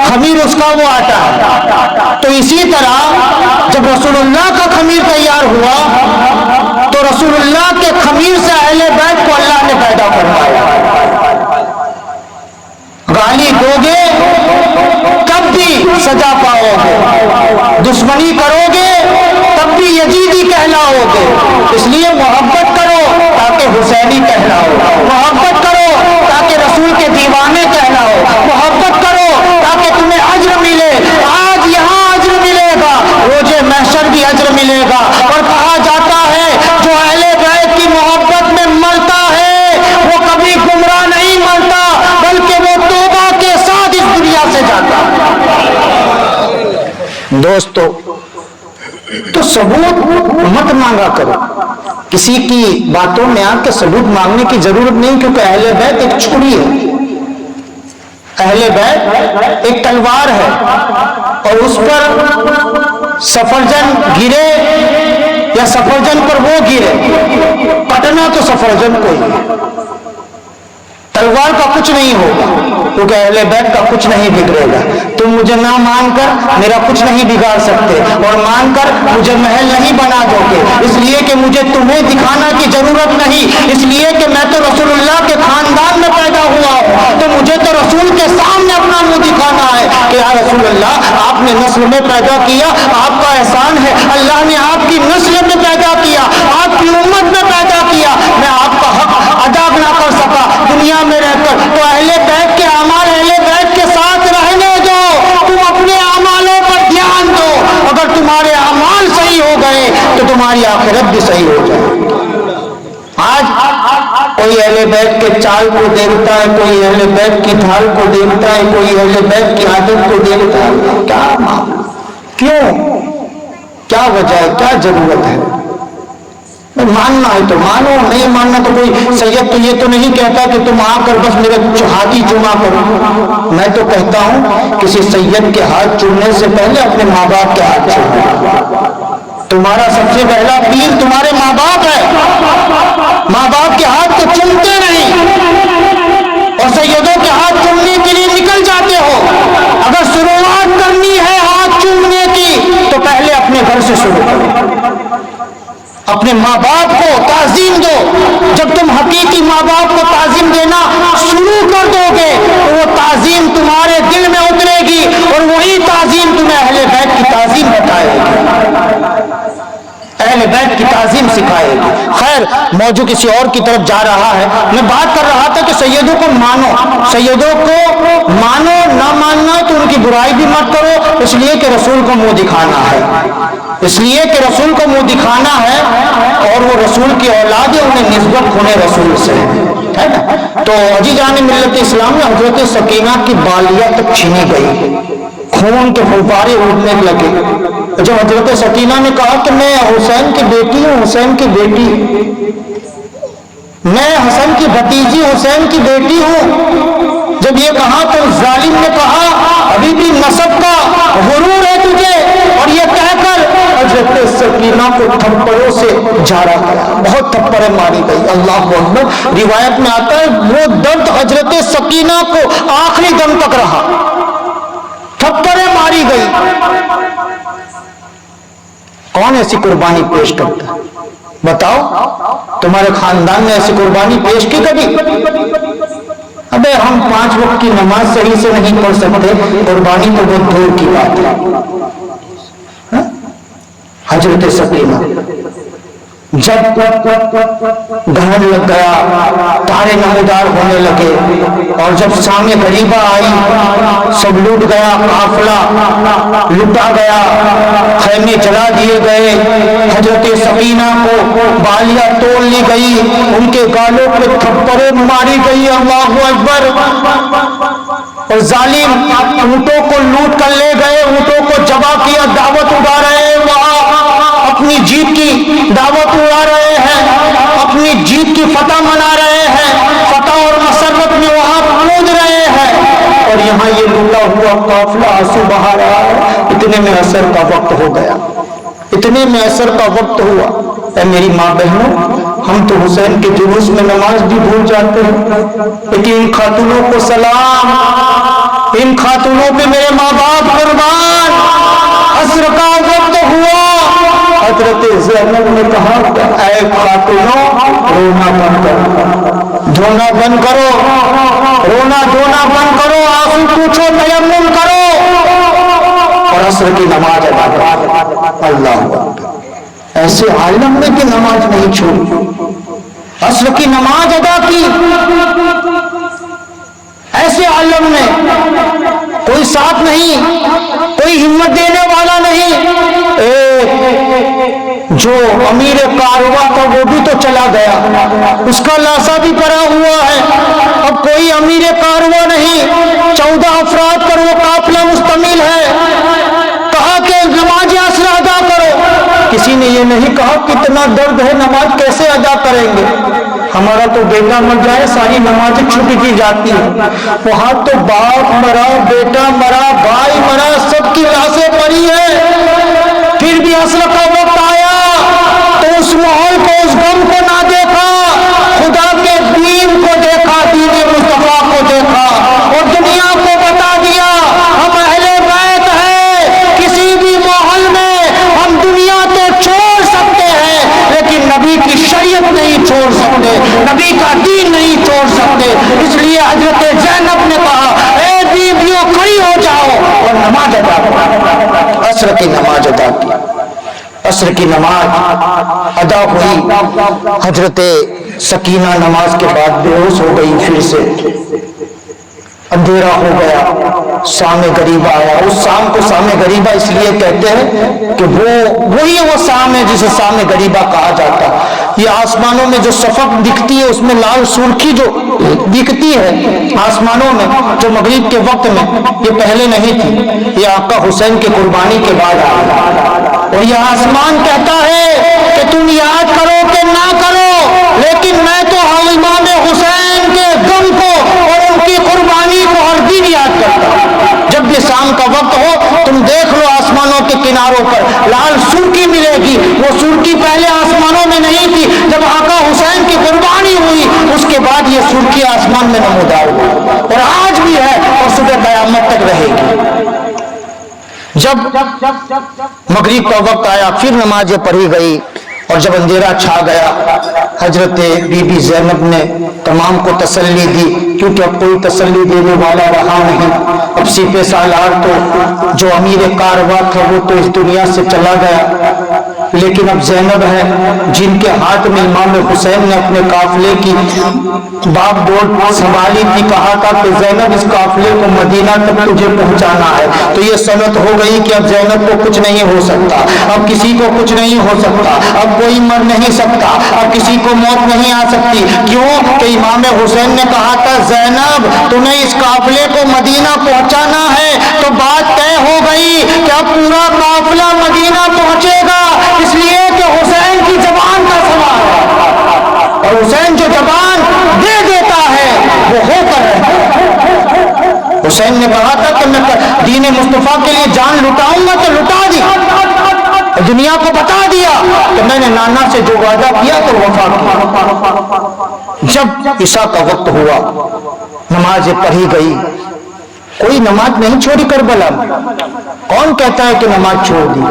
B: خمیر اس کا وہ آٹا ہے، تو اسی طرح جب رسول اللہ کا خمیر تیار ہوا تو رسول اللہ کے خمیر سے اہل بیت کو اللہ نے پیدا فرمایا۔ گالی دو گے تب بھی سزا پاؤ گے، دشمنی کرو گے تب بھی یزیدی کہلاؤ گے، اس لیے محبت کرو تاکہ حسینی کہلاؤ، محبت کرو تاکہ رسول کے دیوانے کہلاؤ، محبت کرو تاکہ تمہیں اجر ملے، آج یہاں اجر ملے گا، روزے محشر بھی اجر ملے گا، اور کہا جاتا ہے جو اہل بیت کی محبت میں مرتا ہے وہ کبھی گمراہ نہیں مرتا بلکہ وہ توبہ کے ساتھ اس دنیا سے جاتا ہے۔ دوستو تو ثبوت مت مانگا کرو، کسی کی باتوں میں آ کے ثبوت مانگنے کی ضرورت نہیں، کیونکہ اہل بیت ایک چھری ہے، اہل بیت ایک تلوار ہے، اور اس پر سفرجن گرے یا سفرجن پر وہ گرے، کٹنا تو سفرجن کو ہی ہے، تلوار کا کچھ نہیں ہوگا، کیونکہ اہل بیت کا کچھ نہیں بگڑے گا۔ تم مجھے نہ مان کر میرا کچھ نہیں بگاڑ سکتے، اور مان کر مجھے محل نہیں بنا دو گے، اس لیے کہ مجھے تمہیں دکھانا کی ضرورت نہیں، اس لیے کہ میں تو رسول اللہ کے خاندان میں پیدا ہوا ہوں، تو مجھے تو رسول کے سامنے اپنا منہ دکھانا ہے کہ یا رسول اللہ آپ نے نسل میں پیدا کیا، آپ کا احسان ہے، اللہ نے آپ آپ کی نسل میں پیدا کیا، آپ کی امت میں پیدا کیا، میں آپ کا حق ادا نہ کر سکا دنیا میں رہ کر، تو اہل بیت کے اعمال اہل بیت کے ساتھ رہنے دو، تم اپنے اعمالوں پر دھیان دو، اگر تمہارے اعمال صحیح ہو گئے تو تمہاری آخرت بھی صحیح ہو جائے۔ آج کوئی اہل بیت کے چال کو دیکھتا ہے، کوئی اہل بیت کی ڈھال کو دیکھتا ہے، کوئی اہل بیت کی عادت کو دیکھتا ہے، کیا معاملہ؟ کیوں؟ کیا وجہ ہے؟ کیا ضرورت ہے؟ ماننا ہے تو مانو، نہیں ماننا تو کوئی سید تو یہ تو نہیں کہتا کہ تم آ کر بس میرے ہاتھ ہی چوما کرو، میں تو کہتا ہوں کسی سید کے ہاتھ چومنے سے پہلے اپنے ماں باپ کے ہاتھ چومو۔ تمہارا سب سے پہلا پیر تمہارے ماں باپ ہے، ماں باپ کے ہاتھ تو چومتے نہیں اور سیدوں کے ہاتھ چومنے کے لیے نکل جاتے ہو۔ اگر شروعات کرنی ہے ہاتھ چومنے کی تو پہلے اپنے گھر سے شروع کرو، اپنے ماں باپ کو تعظیم دو۔ جب تم حقیقی ماں باپ کو تعظیم دینا شروع کر دو گے تو وہ تعظیم تمہارے دل میں اترے گی اور وہی تعظیم تمہیں اہل بیت کی تعظیم بتائے گی، اہل بیت کی تعظیم سکھائے گی۔ خیر، موضوع کسی اور کی طرف جا رہا ہے۔ میں بات کر رہا تھا کہ سیدوں کو مانو، سیدوں کو مانو، نہ ماننا تو ان کی برائی بھی مت کرو، اس لیے کہ رسول کو منہ دکھانا ہے، اس لیے کہ رسول کو منہ دکھانا ہے اور وہ رسول کی اولاد ہے، انہیں نسبت ہونے رسول سے ہے نا۔ تو عزیزان ملت اسلام میں حضرت سکینہ کی بالیاں تک چھینی گئی، خون کے پھوپارے اٹھنے لگے۔ جب حضرت سکینہ نے کہا کہ میں حسین کی بیٹی ہوں، حسین کی بیٹی، میں حسن کی بھتیجی حسین کی بیٹی ہوں، جب یہ کہا تو ظالم نے کہا ابھی بھی نسب کا غرور ہے تجھے، اور یہ کہہ کر حضرت سکینہ کو تھپڑوں سے جھاڑا گیا، بہت تھپڑیں ماری گئی۔ اللہ اکبر، روایت میں آتا ہے وہ درد حضرت سکینہ کو آخری دم تک رہا، تھپڑیں ماری گئی۔ کون ایسی قربانی پیش کرتا ہے؟ بتاؤ، تمہارے خاندان نے ایسی قربانی پیش کی کبھی؟ ابے ہم 5 وقت کی نماز صحیح سے نہیں پڑھ سکتے، قربانی تو بہت دور کی بات ہے۔ حضرت سکینہ جب گھر لگ گیا، تارے نمودار ہونے لگے، اور جب سامنے غریبہ آئی، سب لوٹ گیا، قافلہ لٹا گیا، خیمے جلا دیے گئے، حضرت سکینہ کو بالیاں توڑ لی گئی، ان کے گالوں پہ تھپڑیں ماری گئی۔ اللہ اکبر۔ اور ظالم اونٹوں کو لوٹ کر لے گئے، اونٹوں کو ذبح کیا، دعوت اڑا رہے ہیں، وہاں اپنی جیت کی دعوت اڑا رہے ہیں، اپنی جیت کی فتح منا رہے ہیں، فتح اور مسرت میں وہاں کود رہے ہیں، اور یہاں یہ لوٹا ہوا قافلہ آنسو بہا رہا ہے۔ اتنے میں عصر کا وقت ہو گیا، اتنے میں عصر کا وقت ہوا۔ اے میری ماں بہنوں، ہم تو حسین کے جلوس میں نماز بھی بھول جاتے ہیں، لیکن ان خاتونوں کو سلام، ان خاتونوں پہ میرے ماں باپ قربان۔ عصر کا وقت ہوا، حضرت زینب نے کہا اے خاتونوں، رونا بند کرو، دھونا بند کرو، رونا دھونا بند کرو، آنسو پوچھو، تیمم کرو اور عصر کی نماز ادا کرو۔ اللہ اکبر۔ ایسے عالم میں کہ نماز نہیں چھوڑی، عصر کی نماز ادا کی، ایسے عالم میں کوئی ساتھ نہیں، کوئی ہمت دینے والا نہیں۔ جو امیر کارواں تھا وہ بھی تو چلا گیا، اس کا لاسا بھی پڑا ہوا ہے، اب کوئی امیر کارواں نہیں، 14 افراد پر وہ قافلہ مشتمل ہے۔ کہا کہ نماز عصر ادا کرو، کسی نے یہ نہیں کہا کتنا درد ہے، نماز کیسے ادا کریں گے، ہمارا تو بیٹا مر جائے ساری نمازیں چھوٹ کی جاتی ہیں، وہاں تو باپ مرا، بیٹا مرا، بھائی مرا، سب کی لاشیں پڑی ہیں، پھر بھی عصر کا وقت آیا تو اس ماحول کو، اس غم کو نہ دیکھا، خدا کے دین کو دیکھا، دین مصطفیٰ کو دیکھا، اور دنیا کو بتا دیا ہم اہل بیت ہیں، کسی بھی ماحول میں ہم دنیا تو چھوڑ سکتے ہیں لیکن نبی کی شریعت نہیں چھوڑ سکتے، نبی کا دین نہیں چھوڑ سکتے۔ اس لیے حضرت زینب نے کہا اے بیویوں کھڑی ہو جاؤ اور نماز ادا کرو، عصر کی نماز ادا کی۔ عصر کی نماز ادا ہوئی، حضرت سکینہ نماز کے بعد بے ہوش ہو گئی، پھر سے اندھیرا ہو گیا، شام غریبہ آیا۔ اس شام کو شام غریبہ اس لیے کہتے ہیں کہ وہی وہ شام ہے جسے شام غریبہ کہا جاتا ہے۔ یہ آسمانوں میں جو شفق دکھتی ہے اس میں لال سرخی جو دکھتی ہے آسمانوں میں، جو مغرب کے وقت میں، یہ پہلے نہیں تھی، یہ آقا حسین کی قربانی کے بعد آیا۔ اور یہ آسمان کہتا ہے کہ تم یاد کرو کہ نہ کرو، لیکن میں تو امام حسین کے غم کو اور ان کی قربانی کو ہر دن یاد کرتا ہوں۔ جب بھی شام کا وقت ہو تم دیکھ لو آسمانوں کے کناروں پر لال سرخی ملے گی، وہ سرخی پہلے آسمانوں میں نہیں تھی، جب آقا حسین کی قربانی ہوئی اس کے بعد یہ سرخی آسمان میں نمودار ہوئی، اور آج بھی ہے اور صبح قیامت تک رہے گی۔ جب مغرب کا وقت آیا پھر نمازیں پڑھی گئی، اور جب اندھیرا چھا گیا حضرت بی بی زینب نے تمام کو تسلی دی، کیونکہ اب کوئی تسلی دینے والا رہا نہیں۔ اب سپہ سالار تو جو امیر کارواں تھا وہ تو اس دنیا سے چلا گیا، لیکن اب زینب ہے جن کے ہاتھ میں امام حسین نے اپنے قافلے کی باغ ڈور سنبھالی تھی، کہا تھا کہ زینب اس قافلے کو مدینہ تک تجھے پہنچانا ہے، تو یہ سمجھ ہو گئی کہ اب زینب کو کچھ نہیں ہو سکتا، اب کسی کو کچھ نہیں ہو سکتا، اب کوئی مر نہیں سکتا، اب کسی کو موت نہیں آ سکتی۔ کیوں کہ امام حسین نے کہا تھا زینب تمہیں اس قافلے کو مدینہ پہنچانا ہے، تو بات طے ہو گئی کہ اب پورا قافلہ مدینہ پہنچے گا، اس لیے کہ حسین کی زبان کا سوال ہے، اور حسین جو زبان دے دیتا ہے وہ ہو کر رہتا ہے۔ حسین نے کہا تھا کہ میں دین مصطفیٰ کے لیے جان لٹاؤں گا تو لٹا دی، دنیا کو بتا دیا کہ میں نے نانا سے جو وعدہ کیا تو وفا کیا۔ جب عشاء کا وقت ہوا نماز پڑھی گئی، کوئی نماز نہیں چھوڑی کربلا میں۔ کون کہتا ہے کہ نماز چھوڑ دی؟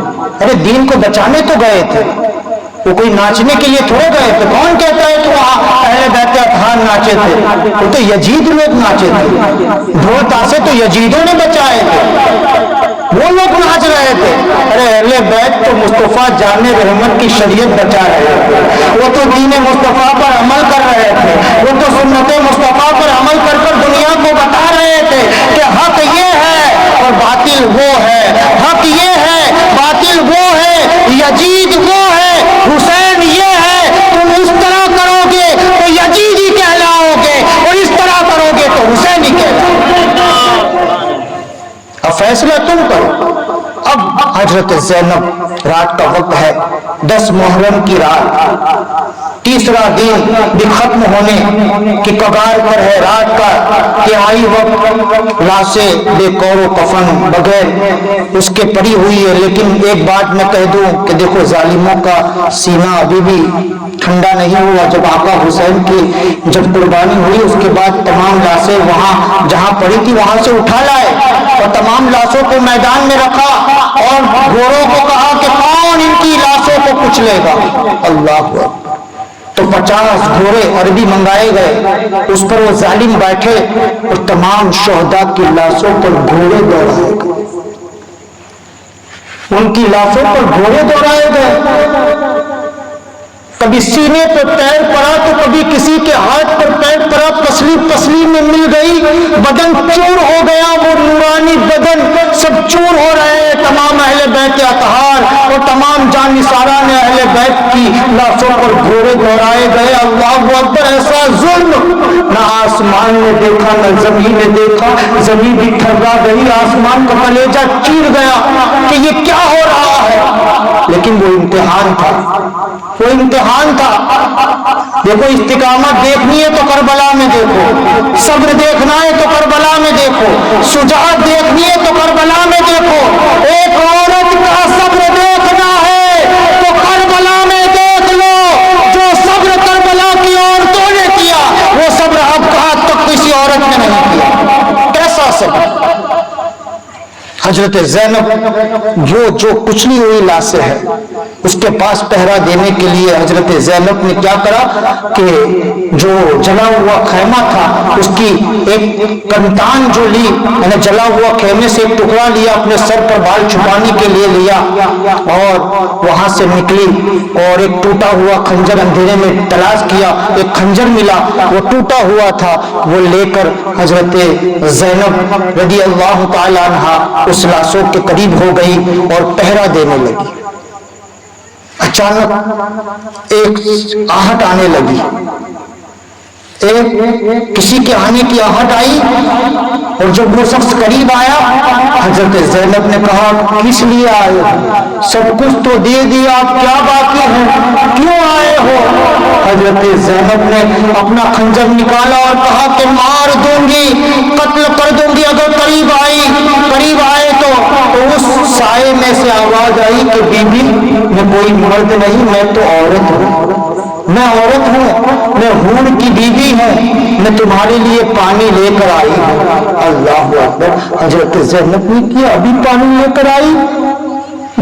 B: ارے دین کو بچانے تو گئے تھے، وہ کوئی ناچنے کے لیے تھوڑے گئے تھے۔ کون کہتا ہے کہ وہاں اہل بیت اطہار ناچے تھے؟ وہ تو یزید لوگ ناچے تھے، ڈھول تاشے تو یزیدوں نے بچائے تھے، وہ لوگ ناچ رہے تھے۔ ارے اہل بیت تو مصطفیٰ جان رحمت کی شریعت بچا رہے تھے، وہ تو دین مصطفیٰ پر عمل کر رہے تھے، وہ تو سنت مصطفیٰ پر عمل کر کر دنیا کو بتا رہے تھے کہ حق یہ ہے اور باطل وہ ہے، حق یہ ہے باطل وہ ہے، یزید وہ ہے، حسین یہ ہے۔ تم اس طرح کرو گے تو یزیدی کہلاؤ گے، اور اس طرح کرو گے تو حسینی کہلاؤ گے۔ اب فیصلہ تم کرو۔ اب حضرت زینب رات کا وقت ہے، 10 محرم کی رات، تیسرا دن بھی ختم ہونے کی کگار پر ہے، رات کا تہائی وقت، لاشیں بے کور و کفن بغیر اس کے پڑی ہوئی ہے۔ لیکن ایک بات میں کہہ دوں کہ دیکھو ظالموں کا سینہ ابھی بھی ٹھنڈا نہیں ہوا۔ جب آقا حسین کی جب قربانی ہوئی اس کے بعد تمام لاشیں وہاں جہاں پڑی تھی وہاں سے اٹھا لائے اور تمام لاشوں کو میدان میں رکھا، اور گھوڑوں کو کہا کہ کون ان کی لاشوں کو کچلے گا۔ اللہ اکبر۔ تو 50 گھوڑے عربی منگائے گئے، اس پر وہ ظالم بیٹھے اور تمام شہداء کی لاشوں پر گھوڑے دوڑائے گئے، ان کی لاشوں پر گھوڑے دوڑائے گئے۔ کبھی سینے پہ پیر پڑا تو کبھی کسی کے ہاتھ پر پیر پڑا، پسلی پسلی میں مل گئی، بدن چور ہو گیا، وہ نورانی بدن سب چور ہو رہے ہیں۔ تمام اہل بیت اطہار اور تمام جان نثاران اہل بیت کی لاشوں پر گھوڑے دوڑائے گئے۔ اللہ اکبر۔ ایسا ظلم نہ آسمان نے دیکھا نہ زمین نے دیکھا، زمین بھی ٹھرا گئی، آسمان کا کلیجہ چیر گیا کہ یہ کیا ہو رہا ہے۔ لیکن وہ امتحان تھا، وہ امتحان تھا۔ دیکھو استقامت دیکھنی ہے تو کربلا میں دیکھو، صبر دیکھنا ہے تو کربلا میں دیکھو، شجاعت دیکھنی ہے تو کربلا میں دیکھو۔ ایک عورت کا صبر دیکھنا ہے تو کربلا میں دیکھ لو، جو صبر کربلا کی عورتوں نے کیا وہ صبر اب کہاں تک کسی عورت نے نہیں کیا۔ کیسا صبر؟ حضرت زینب جو کچلی ہوئی لاشیں ہے اس کے پاس پہرا دینے کے لیے حضرت زینب نے کیا کرا کہ جو جلا ہوا خیمہ تھا اس کی ایک کنتان جو لی، یعنی جلا ہوا خیمے سے ایک ٹکڑا لیا، اپنے سر پر بال چھپانے کے لیے لیا اور وہاں سے نکلی اور ایک ٹوٹا ہوا خنجر اندھیرے میں تلاش کیا، ایک خنجر ملا، وہ ٹوٹا ہوا تھا، وہ لے کر حضرت زینب رضی اللہ تعالی عنہا اس لاشوں کے قریب ہو گئی اور پہرا دینے لگی۔ اچانک ایک آہٹ آنے لگی، کسی کے آنے کی آہٹ آئی، اور جب وہ شخص قریب آیا حضرت زینب نے کہا کس لیے آئے ہو؟ سب کچھ تو دے دیا، آپ کیا باقی ہے، کیوں آئے ہو؟ حضرت زینب نے اپنا خنجر نکالا اور کہا کہ مار دوں گی، قتل کر دوں گی اگر قریب آئے تو اس سائے میں سے آواز آئی کہ بی بی میں کوئی مرد نہیں، میں تو عورت ہوں، میں ہور کی بیوی ہوں، میں تمہارے لیے پانی لے کر آئی ہوں۔ اللہ اکبر، حضرت زینب نے کیا ابھی پانی لے کر آئی؟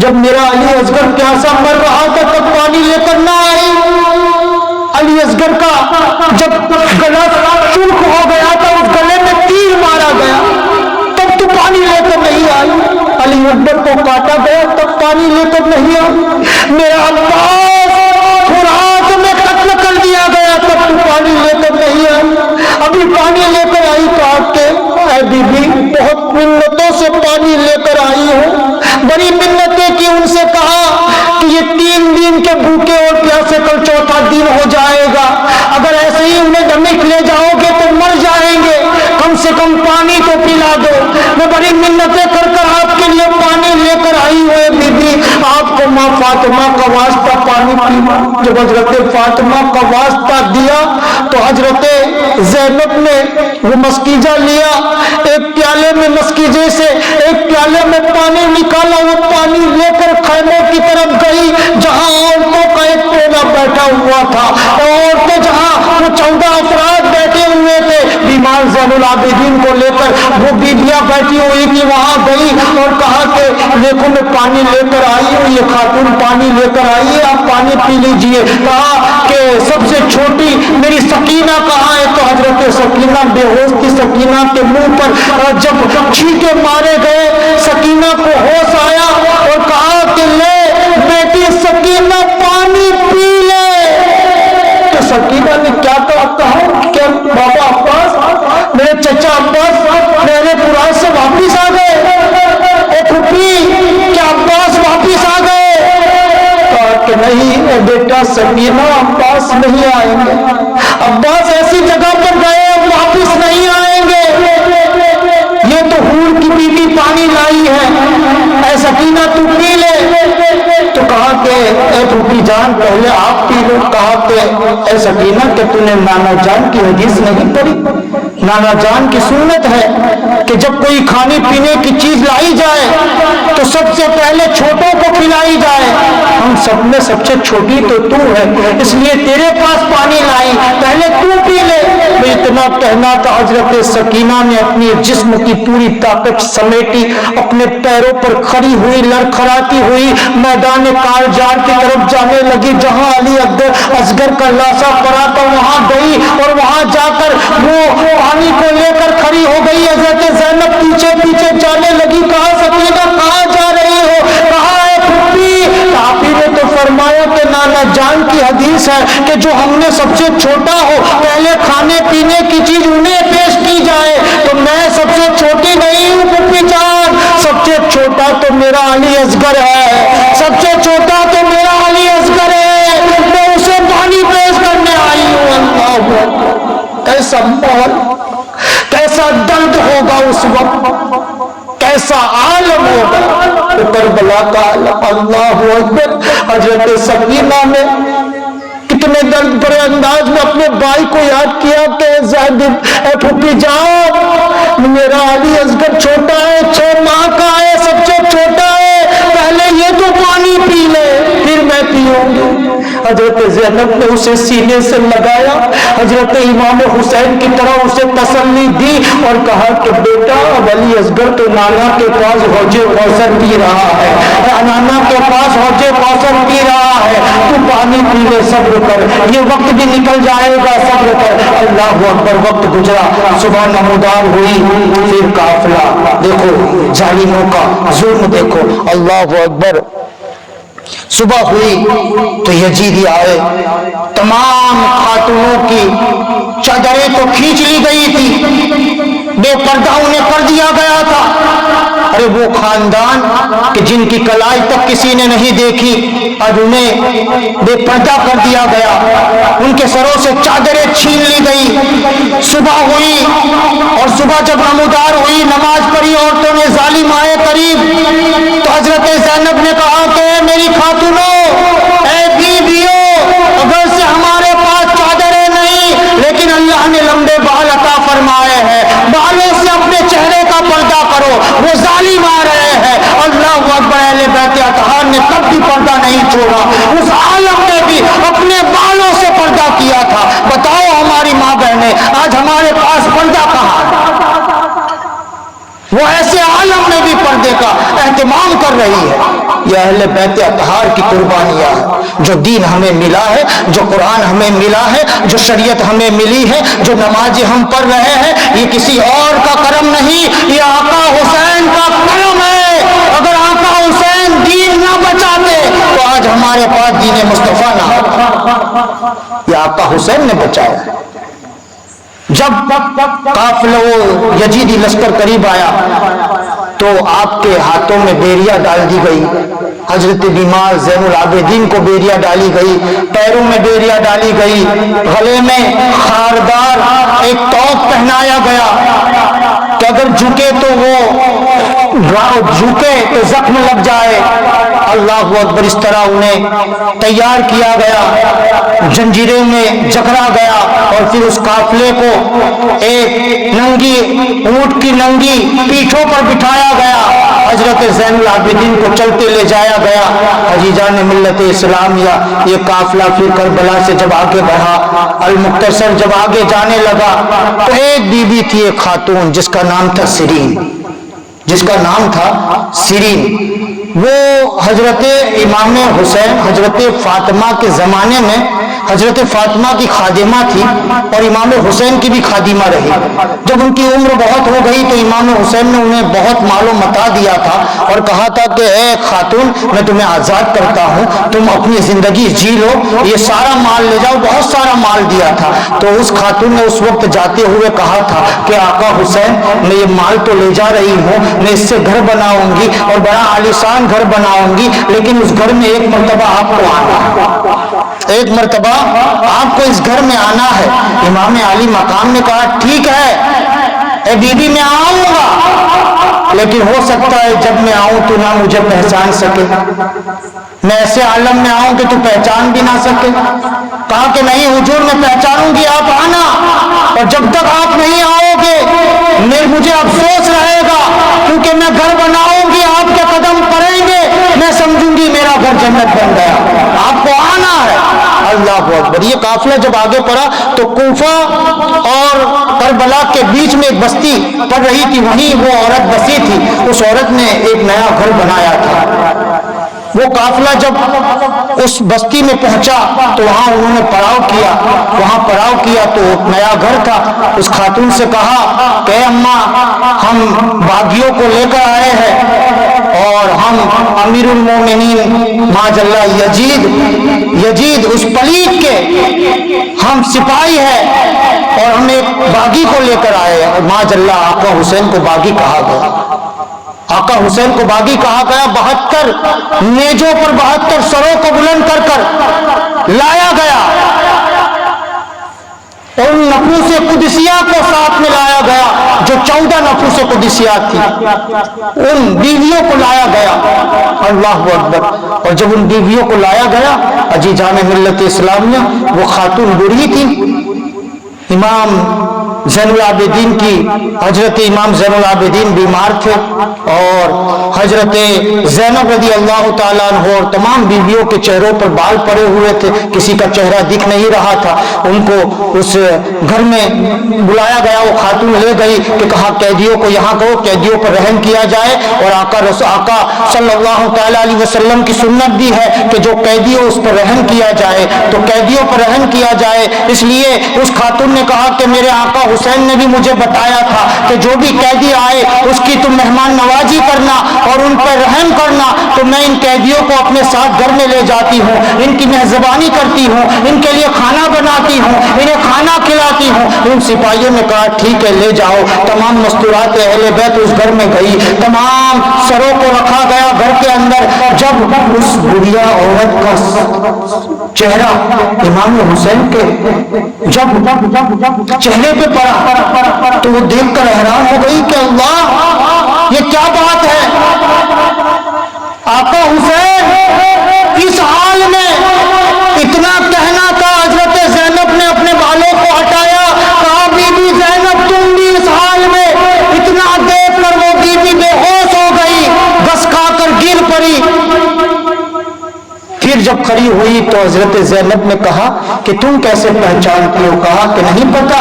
B: جب میرا علی اصغر پیاسا مر رہا تھا تب پانی لے کر نہ آئی؟ علی اصغر کا جب گلا سرخ ہو گیا تھا، اس گلے میں تیر مارا گیا، تب تو پانی لے کر نہیں آئی؟ علی اکبر کو کاٹا گیا تب پانی لے کر نہیں آئی؟ میرا عباس فرات میں قتل کر دیا گیا تب تو پانی لے کر نہیں آئی؟ ابھی پانی لے کر آئی؟ کہا کہ اے بی بی بہت منتوں سے پانی لے کر آئی ہوں، بڑی منتیں کی، ان سے کہا کہ یہ 3 دن کے بھوکے اور پیاسے کل چوتھا دن ہو جائے گا، اگر ایسے ہی انہیں دمک لے جاؤ گے تو مر جائیں گے، کم سے کم پانی تو پلا دو۔ میں بڑی منتیں کر آپ کے لیے پانی لے کر آئی ہوئے بی بی، آپ کو ماں فاطمہ کا واسطہ پانی پینا۔ جب حضرت فاطمہ کا واسطہ دیا تو حضرت زینب نے وہ مسکیجہ لیا، ایک پیالے میں مسکیجے سے ایک پیالے میں پانی نکالا، وہ پانی لے کر خیمے کی طرف گئی جہاں عورتوں کا ایک ٹولہ بیٹھا ہوا تھا، عورتیں جہاں وہ 14 افراد بیٹھے ہوئے تھے، بیمار زین العابدین کو لے کر وہ بیبیاں بیٹھی ہوئی تھی، وہاں گئی اور کہا کہ دیکھو میں پانی لے کر آئی ہوں، یہ خاتون پانی لے کر آئی ہے، آپ پانی پی لیجئے۔ کہا کہ سب سے چھوٹی میری سکینہ کہاں ہے؟ تو حضرت سکینہ بے ہوش تھی، سکینہ کے منہ پر جب چھینکے مارے گئے سکینہ کو ہوش آیا اور کہا کہ لے بیٹی سکینہ پانی پی لے۔ تو سکینہ نے کیا کہا کہ بابا عباس، میرے چچا عباس میرے پرانے سے واپس آ گئے، اے پھوپھی کیا عباس واپس آ گئے؟ کہا کہ نہیں اے بیٹا سکینہ، عباس نہیں آئیں گے، عباس ایسی جگہ پر گئے واپس نہیں آئیں گے، یہ تو حور کی بیوی پانی لائی ہے، اے سکینہ تو پی لے۔ تو کہا کہ اے پھوپھی جان پہلے آپ پی لو۔ کہا کہ اے سکینہ کہ تو نے نانا جان کی حدیث نہیں پڑھی؟ نانا جان کی سنت ہے کہ جب کوئی کھانے پینے کی چیز لائی جائے تو سب سے پہلے چھوٹوں کو کھلائی جائے، ہم سب میں سب سے چھوٹی تو ہے، اس لیے تیرے پاس پانی لائی، پہلے تو پی لے۔ اتنا کہنا تھا، حضرت سکینہ نے اپنی جسم کی پوری طاقت سمیٹی، اپنے پیروں پر کھڑی ہوئی، لڑکھڑاتی ہوئی میدان کارجار کی طرف جانے لگی جہاں علی اصغر کا لاشا پڑا تھا، وہاں گئی اور وہاں جا کر وہ پانی کو لے کر کھڑی ہو گئی۔ حضرت زینب پیچھے پیچھے جانے لگی، کہا سکینہ کہاں جا رہی ہو؟ کہا اے پھوپھی، آپ ہی نے تو فرمایا کہ نانا جان کی حدیث ہے کہ جو ہم نے سب سے چھوٹا ہو پہلے کھانے پینے کی چیز انہیں پیش کی جائے، تو میں سب سے چھوٹی نہیں ہوں پھوپھی جان، سب سے چھوٹا تو میرا علی اصغر ہے، سب سے چھوٹا تو میرا علی اصغر ہے، میں اسے پانی پیش کرنے آئی ہوں۔ اللہ، کیسا ماحول، کیسا درد ہوگا اس وقت، کیسا عالم ہوگا کربلا کا عالم۔ اللہ اکبر، حضرت سکینہ نے کتنے درد بھرے انداز میں اپنے بھائی کو یاد کیا کہ زید اے پھوپھی جان میرا علی اصغر چھوٹا ہے، 6 ماہ کا ہے، سب سے چھوٹا ہے، پہلے یہ تو پانی پی لے پھر میں پیوں گی۔ حضرت زینب نے اسے سینے سے لگایا، حضرت امام حسین کی طرح اسے تسلی دی اور کہا کہ بیٹا اب علی اصغر تو نانا کے پاس حوض کوثر پی رہا ہے، نانا کے پاس حوض کوثر پی رہا ہے، تو پانی پی لے، صبر کر، یہ وقت بھی نکل جائے گا، صبر کر۔ اللہ اکبر، وقت گزرا، صبح نمودار ہوئی، پھر قافلہ، دیکھو ظالموں کا ظلم دیکھو، اللہ اکبر۔ صبح ہوئی تو یزیدی آئے، تمام خاتونوں کی چادریں تو کھینچ لی گئی تھی، بے پردہ انہیں کر دیا گیا تھا۔ ارے وہ خاندان کہ جن کی کلائی تک کسی نے نہیں دیکھی، آج انہیں بے پردہ کر دیا گیا، ان کے سروں سے چادریں چھین لی گئی۔ صبح ہوئی اور صبح جب نمودار ہوئی، نماز پڑھی عورتوں نے، ظالم آئے قریب تو حضرت زینب نے کہا کہ میری خاتونوں، اے بیویوں، اگر سے ہمارے پاس چادریں نہیں لیکن اللہ نے لمبے بال عطا فرمائے ہیں، بالوں سے اپنے چہرے کا پردہ کرو، وہ ظالم آ رہے ہیں۔ اللہ اکبر، اہل بیت اطہار نے تب بھی پردہ نہیں چھوڑا، اس عالم نے بھی اپنے بالوں سے پردہ کیا تھا۔ بتاؤ ہماری ماں بہنیں، آج ہمارے پاس پردہ کہاں ہے؟ وہ ایسے عالم میں بھی پردے کا اہتمام کر رہی ہے۔ یہ اہل بیت اطہار کی قربانیاں ہیں، جو دین ہمیں ملا ہے، جو قرآن ہمیں ملا ہے، جو شریعت ہمیں ملی ہے، جو نمازیں ہم پڑھ رہے ہیں، یہ کسی اور کا کرم نہیں، یہ آقا حسین کا کرم ہے۔ اگر آقا حسین دین نہ بچاتے تو آج ہمارے پاس دین مصطفیٰ نہ ہوتا۔ یہ آقا حسین نے بچایا۔ جب قافلہ یزیدی لشکر قریب آیا تو آپ کے ہاتھوں میں بیریاں ڈال دی گئی، حضرت بیمار زین العابدین کو بیریاں ڈالی گئی، پیروں میں بیریاں ڈالی گئی، گلے میں خاردار ایک توق پہنایا گیا کہ اگر جھکے تو زخم لگ جائے۔ اللہ اکبر، اس طرح انہیں تیار کیا گیا، زنجیروں میں جکڑا گیا اور پھر اس قافلے کو ایک ننگی اونٹ کی ننگی پیٹھوں پر بٹھایا گیا، حضرت زین العابدین کو چلتے لے جایا گیا۔ عزیزان ملت اسلامیہ، یہ قافلہ پھر کربلا سے جب آگے بڑھا، المختصر جب آگے جانے لگا تو ایک بی بی تھی، ایک خاتون جس کا نام تھا سیرین، جس کا نام تھا سیرین۔ وہ حضرت امام حسین، حضرت فاطمہ کے زمانے میں حضرت فاطمہ کی خادمہ تھی اور امام حسین کی بھی خادمہ رہی۔ جب ان کی عمر بہت ہو گئی تو امام حسین نے انہیں بہت مال و متاع دیا تھا اور کہا تھا کہ اے خاتون، میں تمہیں آزاد کرتا ہوں، تم اپنی زندگی جی لو، یہ سارا مال لے جاؤ، بہت سارا مال دیا تھا۔ تو اس خاتون نے اس وقت جاتے ہوئے کہا تھا کہ آقا حسین، میں یہ مال تو لے جا رہی ہوں، میں اس سے گھر بناؤں گی اور بڑا عالیشان گھر بناؤں گی، لیکن اس گھر میں ایک مرتبہ آپ کو آنا ہے، ایک مرتبہ آپ کو اس گھر میں آنا ہے۔ امام علی مقام نے کہا ٹھیک ہے اے بی بی، میں آؤں گا، لیکن ہو سکتا ہے جب میں آؤں تو نہ مجھے پہچان سکے، میں ایسے عالم میں آؤں کہ تو پہچان بھی نہ سکے۔ کہا کہ نہیں حضور، میں پہچانوں گی، آپ آنا، اور جب تک آپ نہیں آؤ گے مجھے افسوس رہے گا، کیونکہ میں گھر بناؤں گی، آپ کے قدم پڑیں گے، میں سمجھوں گی میرا گھر جنت بن گیا، آپ کو آنا ہے۔ اللہ اکبر۔ یہ قافلہ جب آگے پڑا تو کوفہ اور کربلا کے بیچ میں ایک بستی پڑ رہی تھی، وہیں وہ عورت بسی تھی، اس عورت نے ایک نیا گھر بنایا تھا۔ وہ قافلہ جب اس بستی میں پہنچا تو وہاں انہوں نے پڑاؤ کیا، وہاں پڑاؤ کیا تو ایک نیا گھر تھا۔ اس خاتون سے کہا کہ اماں، ہم باغیوں کو لے کر آئے ہیں اور ہم امیر المومنین معاذ اللہ یزید اس پلیت کے ہم سپاہی ہیں اور ہم ایک باغی کو لے کر آئے ہیں۔ معاذ اللہ آقا حسین کو باغی کہا گیا، آقا حسین کو باغی کہا گیا۔ 72 نیجوں پر 72 سروں کو بلند کر کر لایا گیا، اور ان نفوس قدسیہ کو ساتھ میں لایا گیا جو 14 نفوس قدسیات تھی، ان بیویوں کو لایا گیا۔ اللہ اکبر۔ اور جب ان بیویوں کو لایا گیا، عزیزان ملت اسلامیہ، وہ خاتون بوڑھی تھی، امام زین العابدین کی حضرت امام زین العابدین بیمار تھے اور حضرت زینب رضی اللہ تعالیٰ عنہ اور تمام بیویوں کے چہروں پر بال پڑے ہوئے تھے، کسی کا چہرہ دکھ نہیں رہا تھا۔ ان کو اس گھر میں بلایا گیا، وہ خاتون لے گئی کہ کہا قیدیوں کو یہاں کہو قیدیوں پر رحم کیا جائے، اور آقا صلی اللہ تعالیٰ علیہ وسلم کی سنت بھی ہے کہ جو قیدی ہو اس پر رحم کیا جائے، تو قیدیوں پر رحم کیا جائے۔ اس لیے اس خاتون نے کہا کہ میرے آقا حسین نے بھی مجھے بتایا تھا کہ جو بھی قیدی آئے اس کی تم مہمان نوازی کرنا اور ان پر رحم کرنا، تو میں ان قیدیوں کو اپنے ساتھ گھر میں لے جاتی ہوں، ان کی میزبانی کرتی ہوں، ان کے لیے کھانا بناتی ہوں، انہیں کھانا کھلاتی ہوں۔ ان سپاہیوں نے کہا ٹھیک ہے لے جاؤ۔ تمام مستورات اہل بیت اس گھر میں گئی، تمام سروں کو رکھا گیا گھر کے اندر۔ جب اس بڑھیا عورت کا چہرہ امام حسین کے جب چہرے پہ پڑا تو وہ دیکھ کر حیران ہو گئی کہ اللہ یہ کیا بات ہے، آقا حسین اس حال میں۔ اتنا کہنا تھا، حضرت زینب نے اپنے بالوں کو ہٹایا، کہا بی بی زینب تم بھی اس حال میں۔ اتنا دیکھ کر وہ بی بی بے ہوش ہو گئی، بس کھا کر گر پڑی۔ پھر جب کھڑی ہوئی تو حضرت زینب نے کہا کہ تم کیسے پہچانتی ہو؟ کہا کہ نہیں پتا،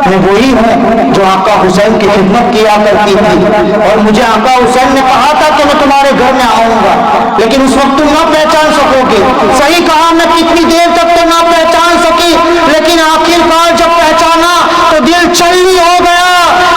B: میں وہی ہوں جو آقا حسین کی خدمت کیا کرتی تھی، اور مجھے آقا حسین نے کہا تھا کہ میں تمہارے گھر میں آؤں گا، لیکن اس وقت تم نہ پہچان سکو گے۔ صحیح کہا، میں کتنی دیر تک تو نہ پہچان سکی، لیکن آخر کار جب پہچانا تو دل چھلنی ہو گیا۔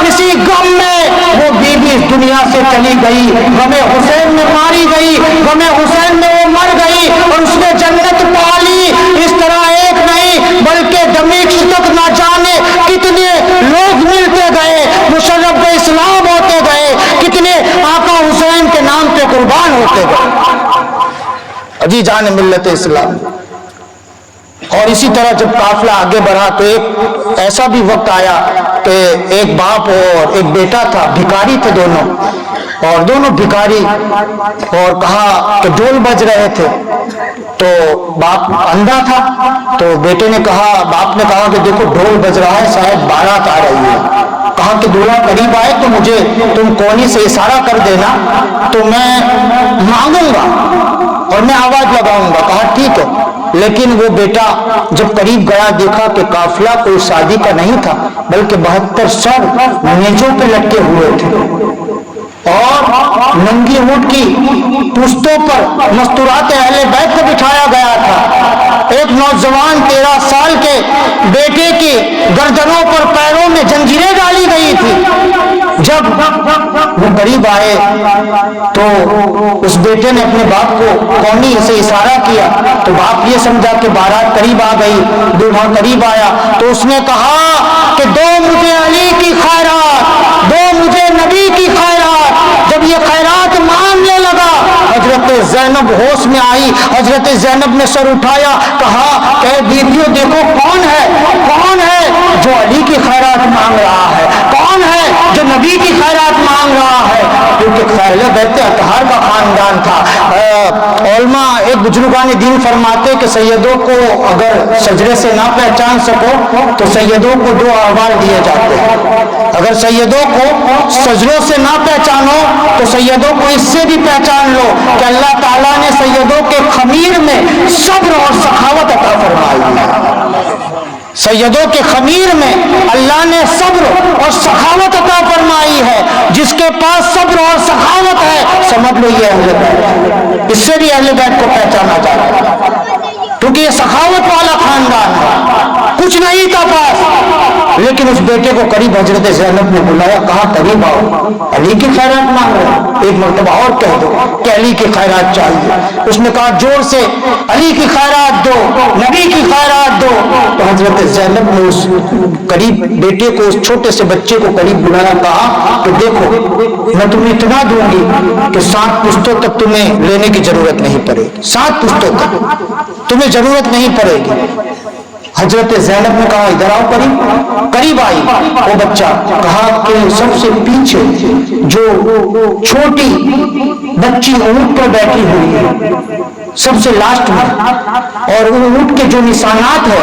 B: اسی غم میں وہ بی بی اس دنیا سے چلی گئی، غم حسین میں ماری گئی، غم حسین میں وہ مر گئی اور اس نے جنت پا لی۔ اس طرح ایک نہیں بلکہ دمشق تک نہ جانے کتنے لوگ ملتے گئے، مشرف اسلام ہوتے گئے، کتنے آقا حسین کے نام پہ قربان ہوتے گئے، عزیز جان ملت اسلام۔ اور اسی طرح جب قافلہ آگے بڑھا تو ایک ایسا بھی وقت آیا کہ ایک باپ اور ایک بیٹا تھا، بھکاری تھے دونوں، اور دونوں بھکاری، اور کہا کہ ڈھول بج رہے تھے تو باپ اندھا تھا، تو بیٹے نے کہا، باپ نے کہا کہ دیکھو ڈھول بج رہا ہے، شاید بارات آ رہی ہے۔ کہا کہ دولہا قریب آئے تو مجھے تم کونی سے اشارہ کر دینا تو میں مانگوں گا اور میں آواز لگاؤں گا۔ کہا ٹھیک ہے، لیکن وہ بیٹا جب قریب گیا دیکھا کہ قافلہ کوئی شادی کا نہیں تھا بلکہ 72 سر نیزوں پہ لٹکے ہوئے تھے، اور ننگی اونٹ کی پشتوں پر مستورات اہل بیت کو بٹھایا گیا تھا۔ ایک نوجوان 13 سال کے بیٹے کی گردنوں پر پیروں میں زنجیریں ڈالی گئی تھی۔ جب وہ قریب آئے تو اس بیٹے نے اپنے باپ کو کونی سے اشارہ کیا تو باپ یہ سمجھا کہ بارات قریب آ گئی، دولہا قریب آیا، تو اس نے کہا کہ دو مجھے علی کی خیرات، دو مجھے نبی کی خیرات۔ جب یہ خیرات مانگنے لگا حضرت زینب ہوش میں آئی، حضرت زینب نے سر اٹھایا، کہا کہ بیویوں دیکھو کون ہے جو علی کی خیرات مانگ رہا ہے، کون ہے جو نبی کی خیرات مانگ رہا ہے، کیونکہ اہل بیت اطہار کا خاندان تھا۔ علماء ایک بزرگان دین فرماتے کہ سیدوں کو اگر سجرے سے نہ پہچان سکو تو سیدوں کو 2 احوال دیے جاتے ہیں۔ اگر سیدوں کو سجروں سے نہ پہچانو تو سیدوں کو اس سے بھی پہچان لو کہ اللہ تعالیٰ نے سیدوں کے خمیر میں صبر اور سخاوت عطا فرمائی ہے۔ سیدوں کے خمیر میں اللہ نے صبر اور سخاوت عطا فرمائی ہے۔ جس کے پاس صبر اور سخاوت ہے سمجھ لو یہ اہل بیت، اس سے بھی اہل بیت کو پہچانا جاتا ہے، کیونکہ یہ سخاوت والا خاندان ہے۔ کچھ نہیں تھا پاس، لیکن اس بیٹے کو قریب حضرت زینب نے بلایا، کہا قریب آؤ، علی کی خیرات مانگ رہے، ایک مرتبہ اور کہہ دو کہ علی کی خیرات چاہیے۔ اس نے کہا زور سے علی کی خیرات دو، نبی کی خیرات دو۔ تو حضرت زینب نے اس قریب بیٹے کو، اس چھوٹے سے بچے کو قریب بلایا، کہا کہ دیکھو میں تمہیں اتنا دوں گی کہ 7 پشتوں تک تمہیں لینے کی ضرورت نہیں پڑے گی، 7 پشتوں تک تمہیں ضرورت نہیں پڑے گی۔ حضرت زینب نے کہا ادھر آؤ، قریب آئی وہ بچہ، کہا کہ سب سے پیچھے جو چھوٹی بچی اونٹ پر بیٹھی ہوئی ہے سب سے لاسٹ میں، اور اونٹ کے جو نشانات ہے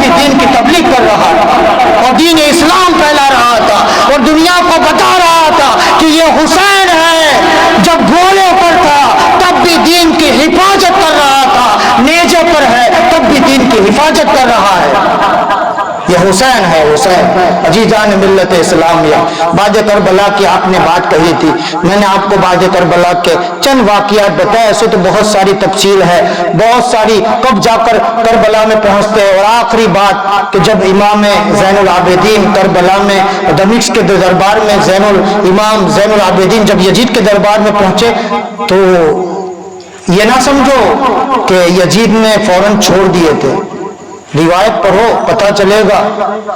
B: بھی دین کی تبلیغ کر رہا تھا اور دین اسلام پھیلا رہا تھا اور دنیا کو بتا رہا تھا کہ یہ حسین ہے. جب گھوڑے پر تھا تب بھی دین کی حفاظت کر رہا تھا, نیزے پر ہے تب بھی دین کی حفاظت کر رہا ہے. یہ حسین ہے, حسین. عزیزان ملت اسلامیہ, بعد کربلا کی آپ نے بات کہی تھی, میں نے آپ کو بعد کربلا کے چند واقعات بتائے. ایسے تو بہت ساری تفصیل ہے, بہت ساری, کب جا کر کربلا میں پہنچتے ہیں. اور آخری بات کہ جب امام زین العابدین کربلا میں دمشق کے دربار میں امام زین العابدین جب یزید کے دربار میں پہنچے تو یہ نہ سمجھو کہ یزید نے فوراً چھوڑ دیے تھے. روایت پڑھو پتہ چلے گا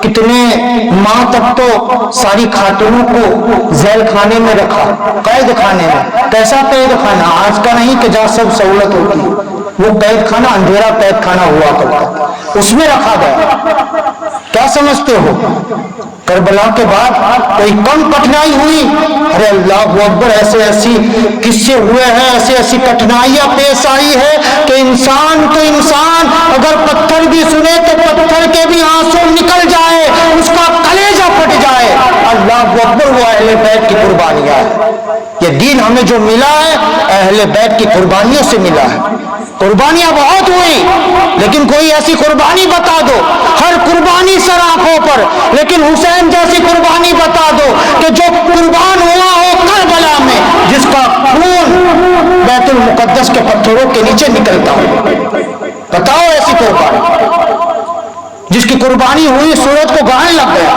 B: کتنے ماہ تک تو ساری خاتونوں کو ذیل خانے میں رکھا, قید خانے میں. کیسا قید خانہ؟ آج کا نہیں کہ جہاں سب سہولت ہوتی ہے. وہ قید خانہ اندھیرا قید خانہ ہوا کرتا, اس میں رکھا گیا. کیا سمجھتے ہو کربلا کے بعد کوئی کم کٹھنائی ہوئی؟ ارے اللہ اکبر, ایسے ایسی قصے ہوئے ہیں, ایسی ایسی کٹھنائیاں پیش آئی ہے کہ انسان تو انسان اگر پتھر بھی سنے تو پتھر کے بھی آنسو نکل جائے, اس کا کلیجہ پھٹ جائے. اللہ اکبر, وہ اہل بیت کی قربانیاں ہے. یہ دین ہمیں جو ملا ہے اہل بیت کی قربانیوں سے ملا ہے. قربانیاں بہت ہوئی, لیکن کوئی ایسی قربانی بتا دو, ہر قربانی سر آنکھوں پر, لیکن حسین جیسی قربانی بتا دو کہ جو قربان ہوا ہو کربلا میں, جس کا خون بیت المقدس کے پتھروں کے نیچے نکلتا ہو. بتاؤ ایسی قربانی جس کی قربانی ہوئی سورج کو گانے لگ گیا,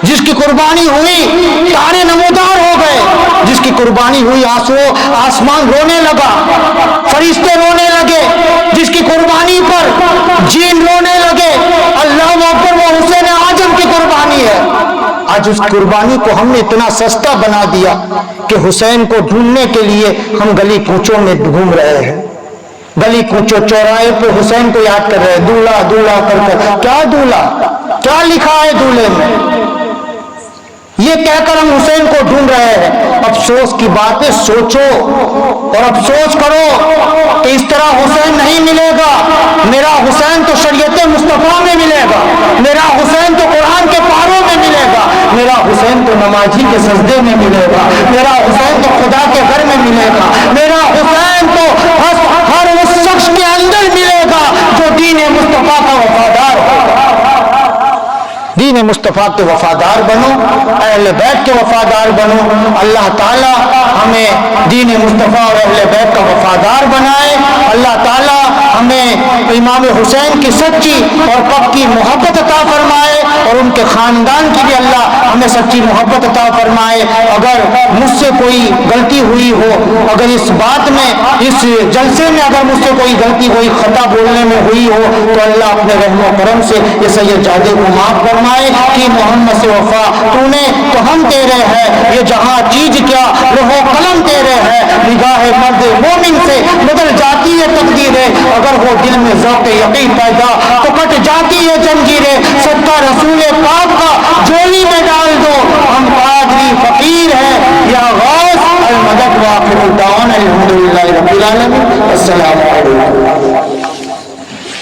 B: جس کی قربانی ہوئی تارے نمودار ہو گئے, جس کی قربانی ہوئی آسمان رونے لگا, فرشتے رونے لگے, جس کی قربانی پر جین رونے لگے. اللہ اکبر, وہ حسین اعظم کی قربانی ہے. آج اس قربانی کو ہم نے اتنا سستا بنا دیا کہ حسین کو ڈھونڈنے کے لیے ہم گلی کوچوں میں گھوم رہے ہیں. گلی کوچوں چوراہے پہ حسین کو یاد کر رہے ہیں, دولہا دولہا کر کر. کیا دولہا؟ کیا لکھا ہے دولہے میں؟ یہ کہہ کر ہم حسین کو ڈھونڈ رہے ہیں. افسوس کی بات ہے, سوچو اور افسوس کرو کہ اس طرح حسین نہیں ملے گا. میرا حسین تو شریعت مصطفیٰ میں ملے گا, میرا حسین تو قرآن کے پاروں میں ملے گا, میرا حسین تو نمازی کے سجدے میں ملے گا, میرا حسین تو خدا کے گھر میں ملے گا, میرا حسین تو ہر اس شخص کے اندر ملے گا جو دین مصطفیٰ کا وفادار ہوگا. دین مصطفیٰ کے وفادار بنو, اہل بیت کے وفادار بنو. اللہ تعالی ہمیں دین مصطفیٰ اور اہل بیت کا وفادار بنائے. اللہ تعالی ہمیں امام حسین کی سچی اور پکی محبت عطا فرمائے, اور ان کے خاندان کی بھی اللہ ہمیں سچی محبت عطا فرمائے. اگر مجھ سے کوئی غلطی ہوئی ہو, اگر اس بات میں, اس جلسے میں اگر مجھ سے کوئی غلطی, کوئی خطا بولنے میں ہوئی ہو, تو اللہ اپنے رحم و کرم سے یہ سید جادے کو معاف فرمائے. کہ محمد سے وفا تو نے تو ہم تیرے ہیں, یہ جہاں چیز کیا لوح و قلم تیرے ہے. نگاہ مرد مومن سے بدل جاتی ہے تقدیریں, اگر ہو دل میں ذوق یقین پیدا تو کٹ جاتی ہے زنجیریں. صدقہ رسول پاک کا جولی میں ڈال دو, ہم قادری فقیر ہیں یا غوث المدد. واخر الدعوانا الحمدللہ رب العالمین. السلام علیکم.